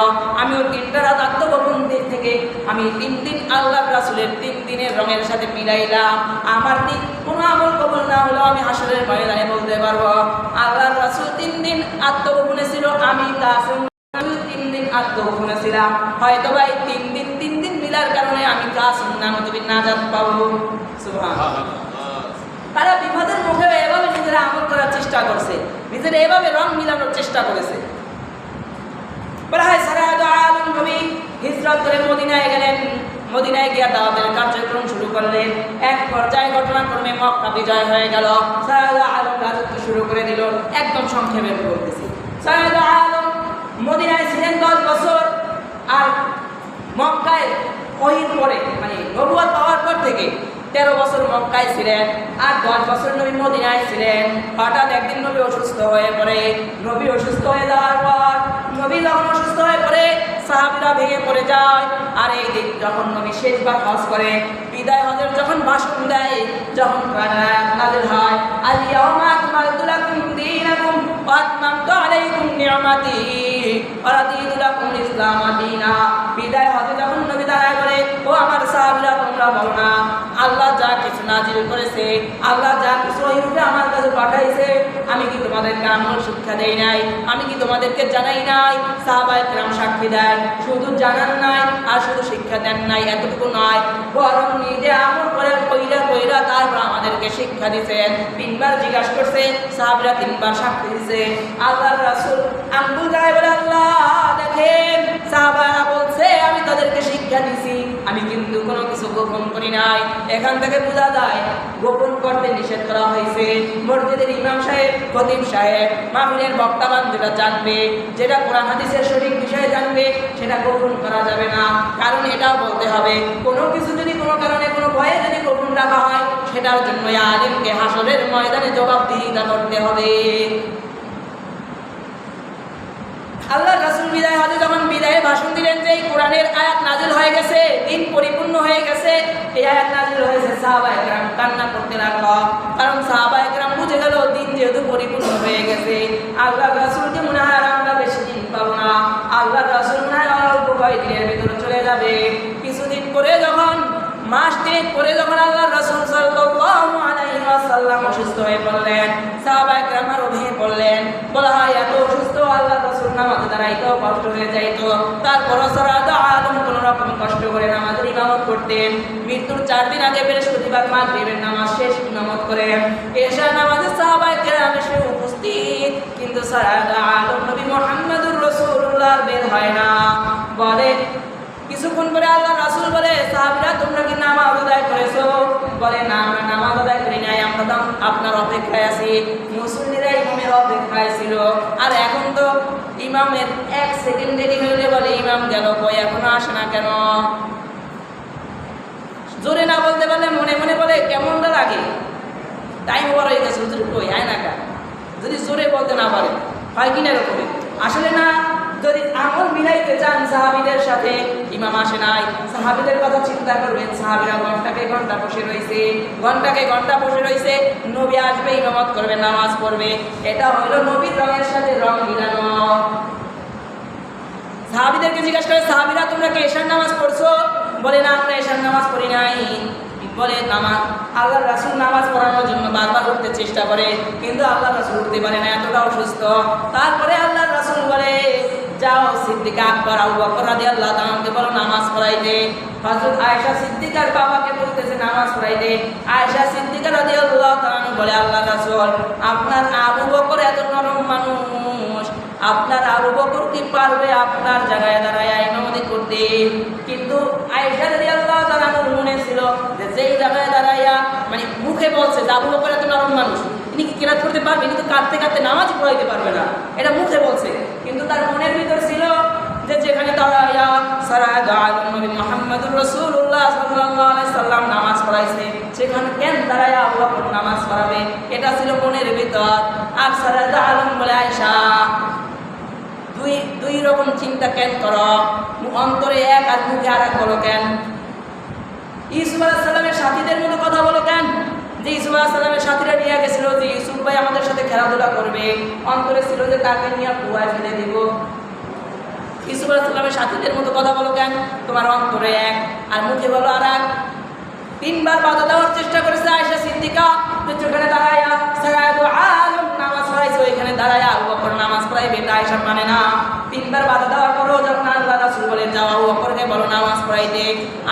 আমিও 3টা রাত আত্মগোপন থেকে আমি 3 দিন আল্লাহ রাসূলের 3 দিনের রঙের সাথে মিলাইলাম। আমার দিন কোনো আমল কবুল না হলো আমি হাসরের ময়দানে বলতে পারবো আল্লাহ রাসূল 3 দিন আত্মগোপনে ছিল, আমি কাসেম 3 দিন আত্মগোপনে ছিলাম। হয়তো ভাই 3 দিন মিলার কারণে আমি কাসেম নানুতুবির নাজাত পাবো। সুবহানাল্লাহ। তারা বিপদের মুখে এভাবে নিজেরা আমল করার চেষ্টা করছে, নিজেরা এভাবে রং মিলানোর চেষ্টা করেছে। বলা হয় সারাদ আলম নবী হিজরত করে মদিনায় গেলেন, মদিনায় গিয়ে দাওয়াতের কার্যক্রম শুরু করলেন। এক পর্যায়ে ঘটনাক্রমে মক্কা বিজয় হয়ে গেল, সারাদ আলম রাজত্ব শুরু করে দিল। একদম সংক্ষেপে বলতেছি, সারাদ আলম মদিনায় ছিলেন 10 বছর, আর মক্কায় ওহীর পরে মানে নবুয়ত পাওয়ার পর থেকে 13 বছর মক্কায় ছিলেন, আর 10 বছর নবী মদিনায় ছিলেন। হঠাৎ একদিন নবী অসুস্থ হয়ে পড়ে। নবী অসুস্থ হয়ে যাওয়ার পর নবী যখন অসুস্থ হয়ে পড়ে সাহাবীরা ভেঙে পড়ে যায়। আর এই দিন যখন নবী শেষবার হজ করে, বিদায় হজের যখন ভাষণ দেয়, যখন আয়াত নাযিল হয় আল ইয়াউমা আকমালতু লাকুম দীনাকুম ওয়া আতমামতু আলাইকুম নি'মাতি ওয়া রাদিতু লাকুমুল ইসলাম দীনা, বিদায় হজে যখন নবী দাঁড়ায় বলে, ও আমার সাহাবীরা তোমরা বলো না আল্লাহ যা কিছু নাজিল করেছে, আল্লাহ যা কিছু ওই রূপে আমার কাছে পাঠাইছে, আমি কি তোমাদেরকে আমল শিক্ষা দেই নাই? আমি কি তোমাদেরকে জানাই নাই? সাহাবায়ে কেরাম সাক্ষী দেয়, শুধু জানান নাই আর শুধু শিক্ষা দেন নাই এতটুকু নয়, বরং নিজে আমল করে কইরা তারপর আমাদেরকে শিক্ষা দিয়েছেন। 3 বার জিজ্ঞাসা করছে, সাহাবীরা 3 বার সাক্ষী দিয়েছে। আল্লাহর রাসূল আঙ্গুল গায়ে বলে, আল্লাহ দেখেন সাহাবারা বলছে আমি তাদেরকে শিক্ষা দিছি, আমি কিন্তু কোনো কিছু গোপন করি নাই। এখান থেকে বোঝা যায় গোপন করতে নিষেধ করা হয়েছে। মসজিদের ইমাম সাহেব, খতিব সাহেব মাহফিলের বক্তাবান যেটা জানবে, যেটা কোরআন হাদিসের সঠিক বিষয়ে জানবে, সেটা গোপন করা যাবে না। কারণ এটাও বলতে হবে কোনো কিছু যদি কোনো কারণে কোনো ভয়ে যদি গোপন রাখা হয়, সেটার জন্য আলেমকে হাসরের ময়দানে জবাবদিহিতা করতে হবে। আল্লাহ রাসূল বিদায় হজে যখন বিদায়ে ভাষণ দিলেন যে কোরআনের আয়াত নাজিল হয়ে গেছে, দিন পরিপূর্ণ হয়ে গেছে, এই আয়াত নাজিল হয়েছে, সাহাবায়ে কেরাম কান্না করতে লাগলো। কারণ সাহাবায়ে কেরাম বুঝে গেল দিন যেহেতু পরিপূর্ণ হয়ে গেছে, আল্লাহ রাসূলকে মনে হয় আর আমরা বেশি দিন পাবো না, আল্লাহ রাসূল মনে হয় অল্প কয়েকদিনের ভিতরে চলে যাবে। কিছুদিন পরে যখন মাস 3 পরে যখন আল্লাহ রাসূল সাল্লাল্লাহু আলাইহি ওয়াসাল্লাম অসুস্থ হয়ে পড়লেন, সাহাবায়ে কেরাম আরো ভেঙে পড়লেন। বলা হয় এত অসুস্থ আল্লাহ রাসূল নামাজে দাঁড়াইতেও কষ্ট হয়ে যাইত, তারপরও সারাদ আলম কোনো রকম কষ্ট করে নামাজের ইমামত করতেন। মৃত্যুর 4 দিন আগে বৃহস্পতিবার মাগরিবের নামাজ শেষ ইমামত করেন। এশার নামাজে সাহাবায়ে কেরাম এসে উপস্থিত, কিন্তু সারাদ আলম নবী মুহাম্মদুর রাসূলুল্লাহ বের হয় না। বলে কিছুক্ষণ পরে আল্লাহ রাসূল বলে, সাহাবীরা তোমরা কি নামাজ আদায় করেছো? বলে না, আমরা নামাজ আদায় করি নাই, আমরা তো আপনার অপেক্ষায় আছি। মুসল্লিরা ইমামের অপেক্ষায় ছিল, আর এখন তো ইমামের 1 সেকেন্ড দেরি হইলে বলে ইমাম গেল কই, এখনো আসে না কেন? জোরে না বলতে পারলে মনে মনে বলে কেমনটা লাগে, টাইম ওভার হয়ে গেছে, হুজুর কই আয় না কা। যদি জোরে বলতে না পারে হয় কিনা এরকম আসলে না। যদি আমল মিলাইতে চান সাহাবীদের সাথে, ইমাম ইমাম আসে নাই। সাহাবীদের কথা চিন্তা করবেন, সাহাবীরা ঘন্টাকে ঘন্টা বসে রয়েছে, ঘন্টাকে ঘন্টা বসে রয়েছে, নবী আসবে, ইমামত করবে, নামাজ পড়বে। এটা হলো নবীর রঙের সাথে রং মিলানো। সাহাবীদেরকে জিজ্ঞাসা করে, সাহাবীরা তোমরা কি এশার নামাজ পড়ছো? বলে না, আমরা এশার নামাজ পড়ি নাই। বলে নামাজ, আল্লাহর রাসূল নামাজ পড়ানোর জন্য বারবার উঠতে চেষ্টা করে, কিন্তু আল্লাহর রাসূল উঠতে পারে না, এতটা অসুস্থ। তারপরে আল্লাহর রাসূল বলে, যাও সিদ্দিক আকবর আবু বকর রাদিয়াল্লাহু তাআলাকে বলো নামাজ পড়াইতে। হযরত আয়েশা সিদ্দিকার বাবাকে বলতেছে নামাজ পড়াইতে। আয়েশা সিদ্দিকা রাদিয়াল্লাহু তাআলা বলে, আল্লাহর রাসূল, আপনার আবু বকর এত নরম মানুষ, আপনার আবু বকর কি পারবে আপনার জায়গায় দাঁড়ায় ইমামতি করতে? কিন্তু আয়েশা রাদিয়াল্লাহু তাআলার মনে ছিল যে যেই জায়গায় দাঁড়াইয়া, মানে মুখে বলছে যে আবু বকর এত নরম মানুষ, তিনি কি কিরাত করতে পারবে? কিন্তু কাঁদতে কাঁদতে নামাজ পড়াইতে পারবে না, এটা মুখে বলছে। কিন্তু তার মনের ভিতর ছিল যে যেখানে দাঁড়াইয়া সারায়াত আলম নবী মুহাম্মদুর রাসূলুল্লাহ সাল্লাল্লাহু আলাইহি সাল্লাম নামাজ পড়াইছে, সেখানে কেন দাঁড়াইয়া আবু বকর নামাজ পড়াবে? এটা ছিল মনের ভিতর। আর সারায়াত আলম বলে, আয়েশা দুই রকম চিন্তা কেন করো? অন্তরে এক আর মুখে আর এক বলো কেন? ইউসুফ আলাইহিস সালামের সাথীদের মতো কথা বলো কেন? যে ইউসুফ আলাইহিস সালামের সাথীরা নিয়ে গেছিল যে ইউসুফ ভাই আমাদের সাথে খেলাধুলা করবে, অন্তরে ছিল যে তাকে নিয়ে কুয়ায় ফেলে দিব। ইউসুফ আলাইহিস সালামের সাথীদের মতো কথা বলো কেন? তোমার অন্তরে এক আর মুখে বলো আর এক। তিনবার বাধা দেওয়ার চেষ্টা করেছে আয়েশা সিদ্দিকা, যেখানে দাঁড়াইয়া সারায়াত আলম নামাজ পড়াইছে ওইখানে দাঁড়াইয়া আবু বকর নামাজ পড়াইবে, এটা আয়েশা মানে না। তিনবার বাধা দেওয়ার পরেও যখন আল্লাহ রাসূল বলেন যাও আবু বকরকে বলো নামাজ পড়াইতে,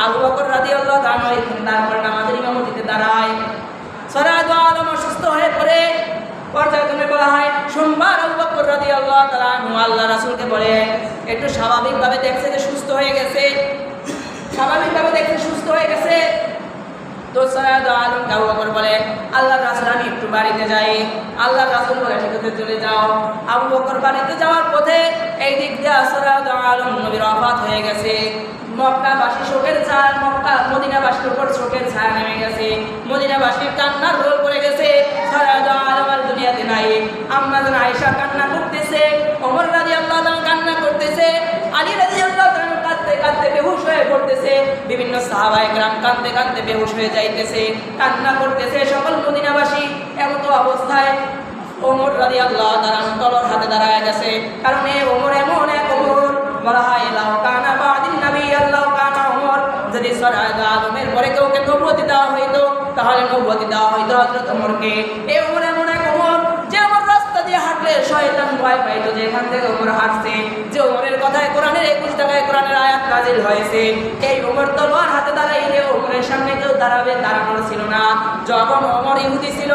আবু বকর রাদিয়াল্লাহু তাআলা ওইখানে তারপর নামাজের ইমামতিতে দাঁড়ায়। সারায়াত আলম অসুস্থ হয়ে পড়ে, পর্যায়ক্রমে বলা হয় সোমবার আবু বকর রাদিয়াল্লাহু তাআলা আল্লাহ রাসূলকে বলে, একটু স্বাভাবিকভাবে দেখছে যে সুস্থ হয়ে গেছে, স্বাভাবিকভাবে দেখছে সুস্থ হয়ে গেছে। তো সারায়াত আলম আবু বকর বলে, আল্লাহর রাসূল আমি একটু বাড়িতে যাই। আল্লাহর রাসূল বলে, ঠিক আছে চলে যাও। আবু বকর বাড়িতে যাওয়ার পথে এই দিক দিয়ে সারায়াত আলম নবীর ওয়াফাত হয়ে গেছে। মক্কাবাসী শোকের ছায়া, মদিনাবাসীর উপর শোকের ছায়া নেমে গেছে, মদিনাবাসীর কান্নার রোল পড়ে গেছে। সারায়াত আলম আর দুনিয়াতে নাই। আম্মাজান আয়েশা কান্না করতেছে, ওমর রাদিয়াল্লাহু তাআলা কান্না করতেছে, আলী রাদিয়াল্লাহু তাআলা কাঁদতে কাঁদতে বেহুশ হয়ে পড়তেছে, বিভিন্ন সাহাবায়ে কেরাম কাঁদতে কাঁদতে বেহুশ হয়ে যাইতেছে, কান্না করতেছে সকল মদিনাবাসী। এমতো অবস্থায় ওমর রাদিয়াল্লাহু তাআলা তলোয়ার হাতে দাঁড়ায় গেছে। কারণ এই ওমর এমন এক ওমর, বলা হয় লাউ কানা বাদিন নবী আল্লাহ কানা ওমর, যদি সারায়াত আলমের পরে কাউকে নবুয়তি দেওয়া হইতো তাহলে নবুয়তি দেওয়া হইতো হযরত ওমরকে। এই ওমর এমন এক ওমর যে ওমর রাস্তা দিয়ে হাঁটলে শয়তান ভয় পাইতো যে এখান থেকে ওমর হাঁটছে, যে ওমরের কথায় কোরআনের 21 টাকায় কোরআনের আয়াত নাযিল হয়েছে। এই ওমর তলোয়ার হাতে দাঁড়াইলে ওমরের সামনে কেউ দাঁড়ানোর ছিল না। যখন ওমর ইহুদি ছিল,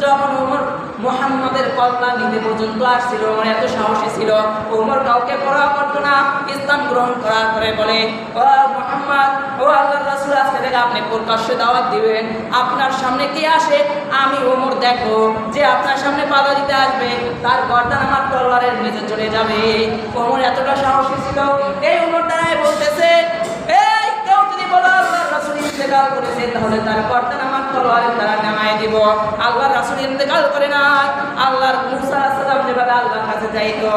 যখন ওমর মুহাম্মাদের কল্লা নিতে পর্যন্ত আসছিল, ওমর এত সাহসী ছিল, ওমর কাউকে পরোয়া করতো না। ইসলাম গ্রহণ করার পরে বলে, ও মুহাম্মদ, ও আল্লাহর রাসূল, আজকে থেকে আপনি প্রকাশ্যে দাওয়াত দিবেন, আপনার সামনে কে আসে আমি ওমর দেখো, যে আপনার সামনে বাধা দিতে আসবে তার গর্দান আমার তলোয়ারের নিচে চলে যাবে। ওমর এতটা সাহসী ছিল। এই ওমর দাঁড়ায় বলতেছে, এই কেউ যদি বলো আল্লাহর রাসূল ইন্তেকাল করেছে তাহলে তার গর্দান আমার তলোয়ারের দ্বারা নামায় দিব। আল্লাহর রাসূল ইন্তেকাল করে না, আল্লাহর মুসা আলাইহিস সালাম যেভাবে আল্লাহর কাছে যাইতো,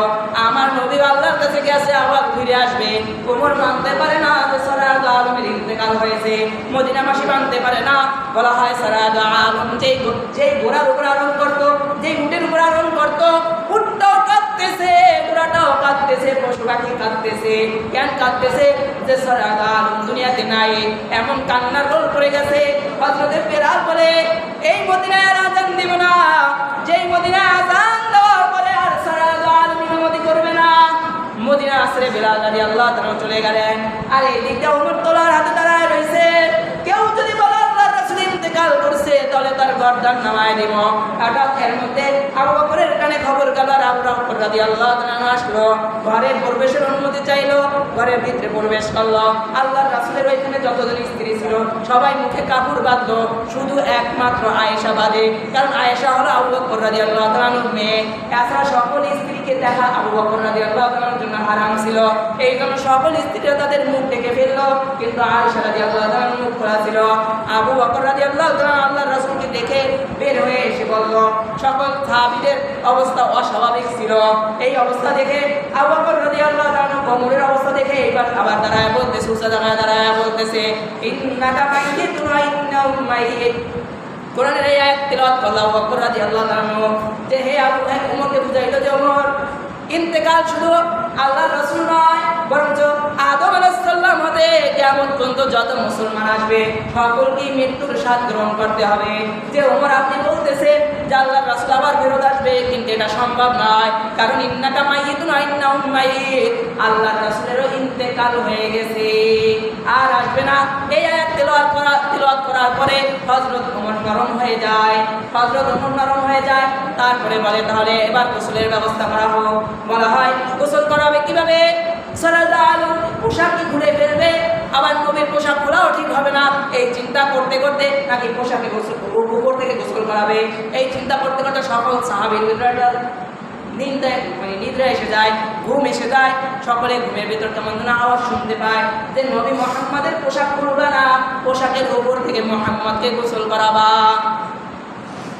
আমার নবী আল্লাহর কাছে গেছে আবার ফিরে আসবে। ওমর মানতে পারে না যে সারায়াত আলমের ইন্তেকাল হয়েছে, মদিনাবাসী মানতে পারে না। বলা হয় সারায়াত আলম যেই ঘোড়ার উপর আরোহণ করতো, যেই উটের উপর আরোহণ করতো, উটটাও কাঁদতেছে, ঘোড়াটাও কাঁদতেছে, পশু পাখি কাঁদতেছে। কেন কাঁদতেছে? যে সারায়াত আলম দুনিয়াতে নাই। এমন কান্নার রোল পড়ে গেছে। হযরত বেলাল বলে, এই মদিনায় আর আযান দিব না, যেই মদিনায় আযান দেওয়ার পরে আর সারায়াত আলম ইমামতি করবে না। মদিনা আসরে বেলাল রাদিয়াল্লাহু তাআলা চলে গেলেন। আর এই দিকটা ওমর তলোয়ার হাতে দাঁড়ায় রয়েছে। কেউ যদি বলে আল্লাহর রাসূল ইন্তেকাল করছে তাহলে তার গর্দান নামায় দিব। হঠাৎ এর মধ্যে আবু বকরের কানে খবর গেল, আর আবু বকর রাদিয়াল্লাহু তাআলা আসলো, ঘরে প্রবেশের অনুমতি চাইলো, ঘরের ভিতরে প্রবেশ করলো। আল্লাহর রাসূলের ওইখানে যতজন স্ত্রী ছিল সবাই মুখে কাপড় বাঁধলো, শুধু একমাত্র আয়েশা বাদে। কারণ আয়েশা হলো আবু বকর রাদিয়াল্লাহু তাআলার মেয়ে। এছাড়া সকল স্ত্রীকে দেখা আবু বকর রাদিয়াল্লাহু তাআলার জন্য হারাম ছিল। এই জন্য সকল স্ত্রীরা তাদের মুখ ঢেকে ফেললো, কিন্তু আয়েশা রাদিয়াল্লাহু তাআলার মুখ খোলা ছিল। আবু বকর রাদিয়াল্লাহু তাআলা আল্লাহর রাসূলকে দেখে বের হয়ে এসে বলল, সকল সাহাবীদের অবস্থা অস্বাভাবিক ছিল। এই অবস্থা দেখে আবু বকর রাদিয়াল্লাহু তাআলা ওমরের অবস্থা দেখে এবার আবার দাঁড়ায় বলতেছে, উঁচা জায়গায় দাঁড়ায় বলতেছে, ইন্নাকা মাইয়িতুন ওয়া ইন্নাহুম মাইয়িত। কোরআনের এই আয়াত তেলাওয়াত করলো আবু বকর রাদিয়াল্লাহু তাআলা, যে হে আবু ওমরকে বুঝাইলো যে ওমর, ইন্তেকাল শুধু আল্লাহর রাসূল নয়, বরঞ্চ আদম আলাইহিস সালাম হতে কিয়ামত পর্যন্ত যত মুসলমান আসবে সকলকেই মৃত্যুর স্বাদ গ্রহণ করতে হবে। যে ওমর আপনি বলতেছেন যে আল্লাহর রাসূল আবার ফেরত আসবে, কিন্তু এটা সম্ভব নয়, কারণ ইন্নাকা মাইয়িতুন ওয়া ইন্নাহুম মাইয়িত, আল্লাহর রাসূলেরও ইন্তেকাল হয়ে গেছে, আর আসবে না। এই আয়াত তেলাওয়াত করার পরে হযরত ওমর নরম হয়ে যায়, তারপরে বলে তাহলে এবার গোসলের ব্যবস্থা করা হোক। বলা হয় গোসল করা হবে কিভাবে? পোশাক কি ঘুরে ফেলবে, আবার নবীর পোশাক খোলাও ঠিক হবে না, এই চিন্তা করতে করতে নাকি পোশাকে উপর থেকে গোসল করাবে, এই চিন্তা করতে করতে সকল সাহাবীর নিদ্রা এসে যায়, ঘুম এসে যায়। সকলে ঘুমের ভেতর কেমন যেন আওয়াজ শুনতে পায় যে নবী মুহাম্মাদের পোশাক খুলবা না, পোশাকের উপর থেকে মুহাম্মদকে গোসল করাবা।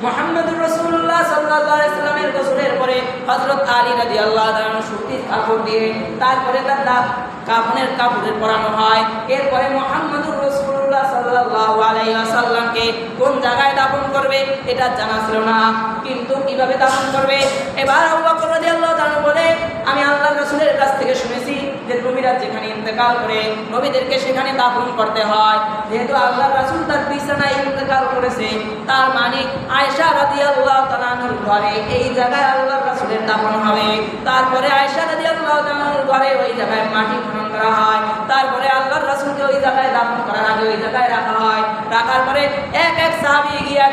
মুহাম্মদুর রাসূলুল্লাহ সাল্লাল্লাহু আলাইহি সাল্লামের গোসলের পরে হযরত আলী রাদিয়াল্লাহু তাআলা সুতির কাপড় দিয়ে তারপরে তার কাফনের কাপড়ে পরানো হয়। এরপরে মুহাম্মদুর রাসূলুল্লাহ সাল্লাল্লাহু আলাইহি ওয়াসাল্লামকে কোন জায়গায় দাফন করবে এটা জানা ছিল না, কিন্তু কিভাবে দাফন করবে। এবার আবু বকর রাদিয়াল্লাহু তাআলা বলে, আমি আল্লাহর রাসূলের কাছ থেকে শুনেছি যে নবীরা যেখানে ইন্তেকাল করে নবীদেরকে সেখানে দাফন করতে হয়। যেহেতু আল্লাহর রাসূল তার বিছানায় ইন্তেকাল করেছে, তার মানে আয়েশা রাদিয়াল্লাহু তাআলা আনহার ঘরে এই জায়গায় আল্লাহর রাসূলের দাফন হবে। তারপরে আয়েশা রাদিয়াল্লাহু তাআলার ঘরে ওই জায়গায় মাটি খনন করা হয়, তারপরে আল্লাহর রাসূলকে ওই জায়গায় দাফন করার আগে ওই জায়গায় রাখা হয়। রাখার পরে এক এক সাহাবী গিয়া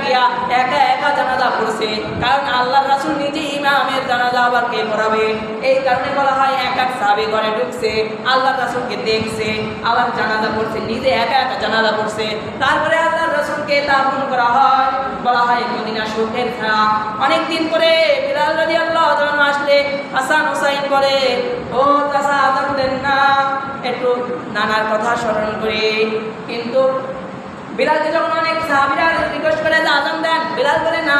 একা একা জানাজা পড়ছে, কারণ আল্লাহর রাসূল নিজে ইমামের জানাজা আবার কে পড়াবে, এই কারণে বলা হয় এক এক সাহাবী ঘরে ঢুকছে, আল্লাহর রাসূলকে দেখছে, আবার জানাজা পড়ছে, নিজে একা একা জানাজা পড়ছে। তারপরে আল্লাহর রাসূলকে দাফন করা হয়। বলা হয় মদিনা শোকের ছায়া। অনেকদিন পরে বিলাল রাদিয়াল্লাহু তাআলা আসলে হাসান হুসাইন বলে, ও চাচা আযান দেন না, একটু নানার কথা স্মরণ করে। কিন্তু বিলালকে যখন অনেক সাহাবীরা রিকোয়েস্ট করে যে আযান দেন, বিলাল বলে না,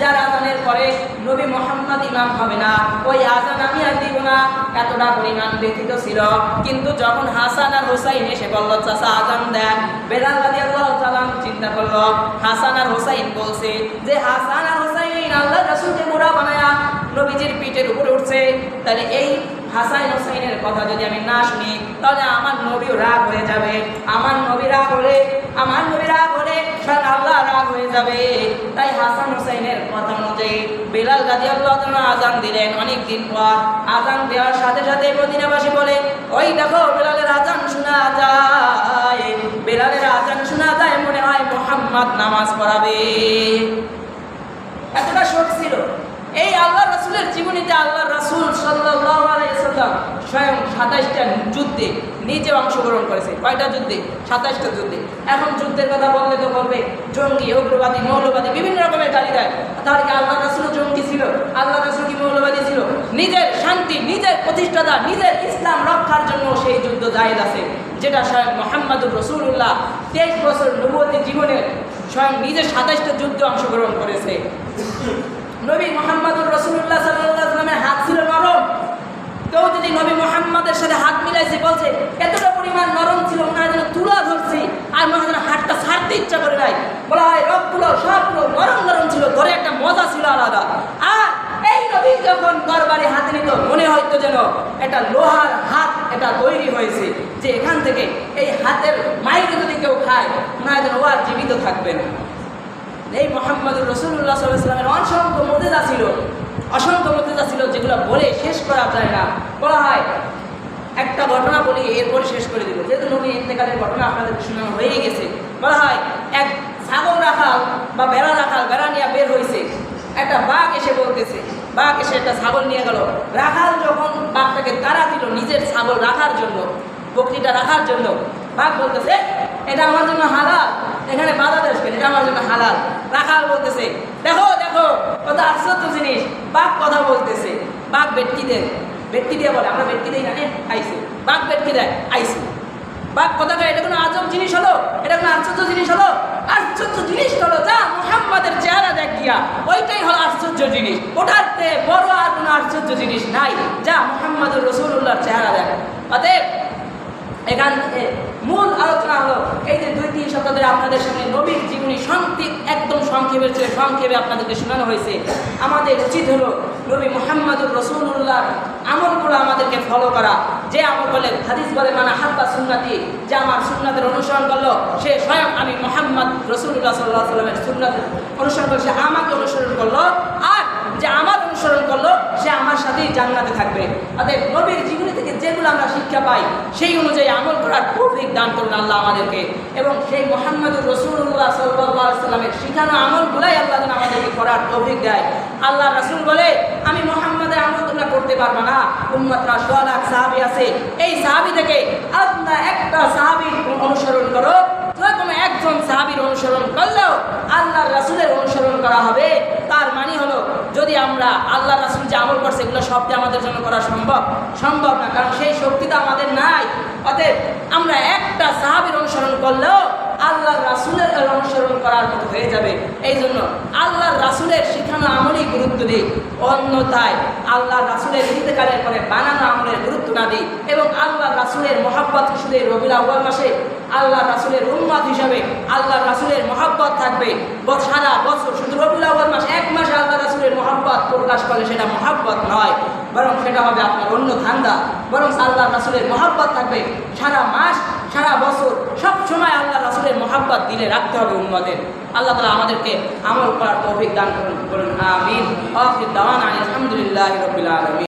যার আযানের পরে নবী মুহাম্মদ ইমাম হবে না ওই আযান আমি আর দিব না। এতটা পরিমাণ ব্যথিত ছিল। কিন্তু যখন হাসান আর হুসাইন এসে বলল চাচা আযান দেন, বিলাল রাদিয়াল্লাহু তাআলা চিন্তা করলো হাসান আর হুসাইন বলছে যে হাসান আর হুসাইন আল্লাহর রাসূলকে মোড়া বানায়া নবীজির পিঠের উপরে উঠছে, তাহলে এই হাসান হুসাইনের কথা যদি আমি না শুনি তাহলে আমার নবীও রাগ হয়ে যাবে, আমার নবী রাগ হলে স্বয়ং আল্লাহ রাগ হয়ে যাবে। তাই হাসান হুসাইনের কথা অনুযায়ী বিলাল রাদিয়াল্লাহু তাআলা আযান দিলেন। অনেকদিন পর আযান দেওয়ার সাথে সাথে মদিনাবাসী বলে, ওই দেখো বিলালের আযান শোনা যায়, বিলালের আযান শোনা যায়, মনে হয় মুহাম্মদ নামাজ পড়াবে। এতটা শোক ছিল। এই আল্লাহর রাসূলের জীবনীতে আল্লাহর রাসূল সাল্লাল্লাহু আলাইহি ওয়াসাল্লাম স্বয়ং 27টা যুদ্ধে নিজে অংশগ্রহণ করেছে। কয়টা যুদ্ধে? 27টা যুদ্ধে। এখন যুদ্ধের কথা বললে তো বলবে জঙ্গি, উগ্রবাদী, মৌলবাদী, বিভিন্ন রকমের গালি দেয়। তাহলে কি আল্লাহর রাসূল জঙ্গি ছিল? আল্লাহর রাসূল কি মৌলবাদী ছিল? নিজের শান্তি, নিজের প্রতিষ্ঠাতা, নিজের ইসলাম রক্ষার জন্য সেই যুদ্ধ জায়েজ আছে, যেটা স্বয়ং মুহাম্মদুর রাসূলুল্লাহ 23 বছর নবুয়তি জীবনে স্বয়ং নিজে 27টা যুদ্ধে অংশগ্রহণ করেছে। নবী মুহাম্মদুর রাসূলুল্লাহ সাল্লাল্লাহু আলাইহি ওয়াসাল্লামের হাত ছিল নরম। কেউ যদি নবী মুহাম্মদের সাথে হাত মিলাইছে বলছে এতটা পরিমাণ নরম ছিল, মনে হয় যেন তুলা ধরছি, আর মনে হয় যেন হাতটা ছাড়তে ইচ্ছা করে নাই। বলা হয় রগগুলো সবগুলো নরম নরম ছিল, ধরে একটা মজা ছিল আলাদা। আর এই নবী যখন তরবারি হাতে নিত মনে হয়তো যেন একটা লোহার হাত এটা তৈরি হয়েছে, যে এখান থেকে এই হাতের মাইকে যদি কেউ খায় মনে হয় যেন ও আর জীবিত থাকবে না। এই মুহাম্মদুর রাসূলুল্লাহ সাল্লাল্লাহু আলাইহি ওয়াসাল্লামের অসংখ্য মুজিজা ছিল যেগুলো বলে শেষ করা যায় না। বলা হয় একটা ঘটনা বলি এরপরে শেষ করে দিব, যেহেতু নবী ইন্তেকালের ঘটনা আপনাদের শোনানো হয়ে গেছে। বলা হয় এক ছাগল রাখাল বা বেড়া নিয়ে বের হয়েছে, একটা বাঘ এসে বলতেছে, বাঘ এসে একটা ছাগল নিয়ে গেল। রাখাল যখন বাঘটাকে তাড়া দিল নিজের ছাগল রাখার জন্য, বকরিটা রাখার জন্য, বাঘ বলতেছে এটা আমার জন্য হালাল, এখানে বাধা দেশ কেন, এটা আমার জন্য হালাল। রাখাল বলতেছে দেখো দেখো কত আশ্চর্য জিনিস, বাঘ কথা বলতেছে। বাঘ ভেটকি দিয়ে বলে, আমরা ভেটকি দিই না, আইসি। বাঘ ভেটকি দেয়, আইসি। বাঘ কথা কয়, এটা কোনো আজব জিনিস হলো, এটা কোনো আশ্চর্য জিনিস হলো, আশ্চর্য জিনিস হলো যা মুহাম্মাদের চেহারা দেখ গিয়া, ওইটাই হলো আশ্চর্য জিনিস। ওটার চেয়ে বড় আর কোনো আশ্চর্য জিনিস নাই যা মুহাম্মাদুর রাসূলুল্লাহর চেহারা দেখ। অতএব এখান থেকে মূল আলোচনা হলো এই যে 2-3 সপ্তাহ ধরে আপনাদের সামনে নবীর জীবনী একদম সংক্ষেপের চেয়ে সংক্ষেপে আপনাদেরকে শোনানো হয়েছে। আমাদের উচিত হলো নবী মুহাম্মাদুর রাসূলুল্লাহর আমলগুলো আমাদেরকে ফলো করা। যে আমল করলে হাদিস বলে মানা হাব্বা সুন্নতি, যে আমার সুন্নাতের অনুসরণ করলো সে স্বয়ং আমি মুহাম্মদ রাসূলুল্লাহ সাল্লাল্লাহু আলাইহি ওয়াসাল্লামের সুন্নাতের অনুসরণ করলো, সে আমাকে অনুসরণ করলো। আর যে আমার অনুসরণ করলো সে আমার সাথেই জান্নাতে থাকবে। অতএব নবীর জীবনী থেকে যেগুলো আমরা শিক্ষা পাই সেই অনুযায়ী আমল করার তৌফিক দান করুন আল্লাহ আমাদেরকে, এবং সেই মুহাম্মদুর রাসূলুল্লাহ সাল্লাল্লাহু আলাইহি ওয়াসাল্লামের শিখানো আমলগুলাই আল্লাহ যেন আমাদেরকে করার তৌফিক দেয়। আল্লাহ রাসূল বলে আমি মুহাম্মাদের আমল তোমরা করতে পারবে না, উম্মতরা 100 লাখ সাহাবী আছে, এই সাহাবী থেকে আল্লাহ একটা সাহাবীর অনুসরণ করো। কোনো একজন সাহাবীর অনুসরণ করলেও আল্লাহ রাসূলের অনুসরণ করা হবে। তার মানে হলো যদি আমরা আল্লাহ রাসূল যে আমল করছে এগুলো সবটি আমাদের জন্য করা সম্ভব না, কারণ সেই শক্তিটা আমাদের নাই। অতএব আমরা একটা সাহাবীর অনুসরণ করলেও আল্লাহর রাসূলের অনুসরণ করার মতো হয়ে যাবে। এই জন্য আল্লাহর রাসূলের শিখানো আমলই গুরুত্ব দিই, অন্যথায় আল্লাহর রাসূলের ইন্তেকালের পরে বানানো আমলের গুরুত্ব না দিই, এবং আল্লাহর রাসূলের মহব্বত শুধু রবিউল আউয়াল মাসে আল্লাহর রাসূলের উম্মত হিসাবে আল্লাহর রাসূলের মহব্বত থাকবে সারা বছর। শুধু রবিউল আউয়াল মাস এক মাসে আল্লাহর রাসূলের মহব্বত প্রকাশ করলে সেটা মহব্বত নয়, বরং সেটা হবে আপনার অন্য ধান্দা। বরং আল্লাহর রাসূলের মহব্বত থাকবে সারা মাস সারা বছর, সব সময় আল্লাহর রাসূলের মহব্বত দিলে রাখতে হবে উম্মতের। আল্লাহ তাআলা আমাদেরকে আমল করার তৌফিক দান করুন, আমিন। আখির দাওয়ানা আলহামদুলিল্লাহি রাব্বিল আলামিন।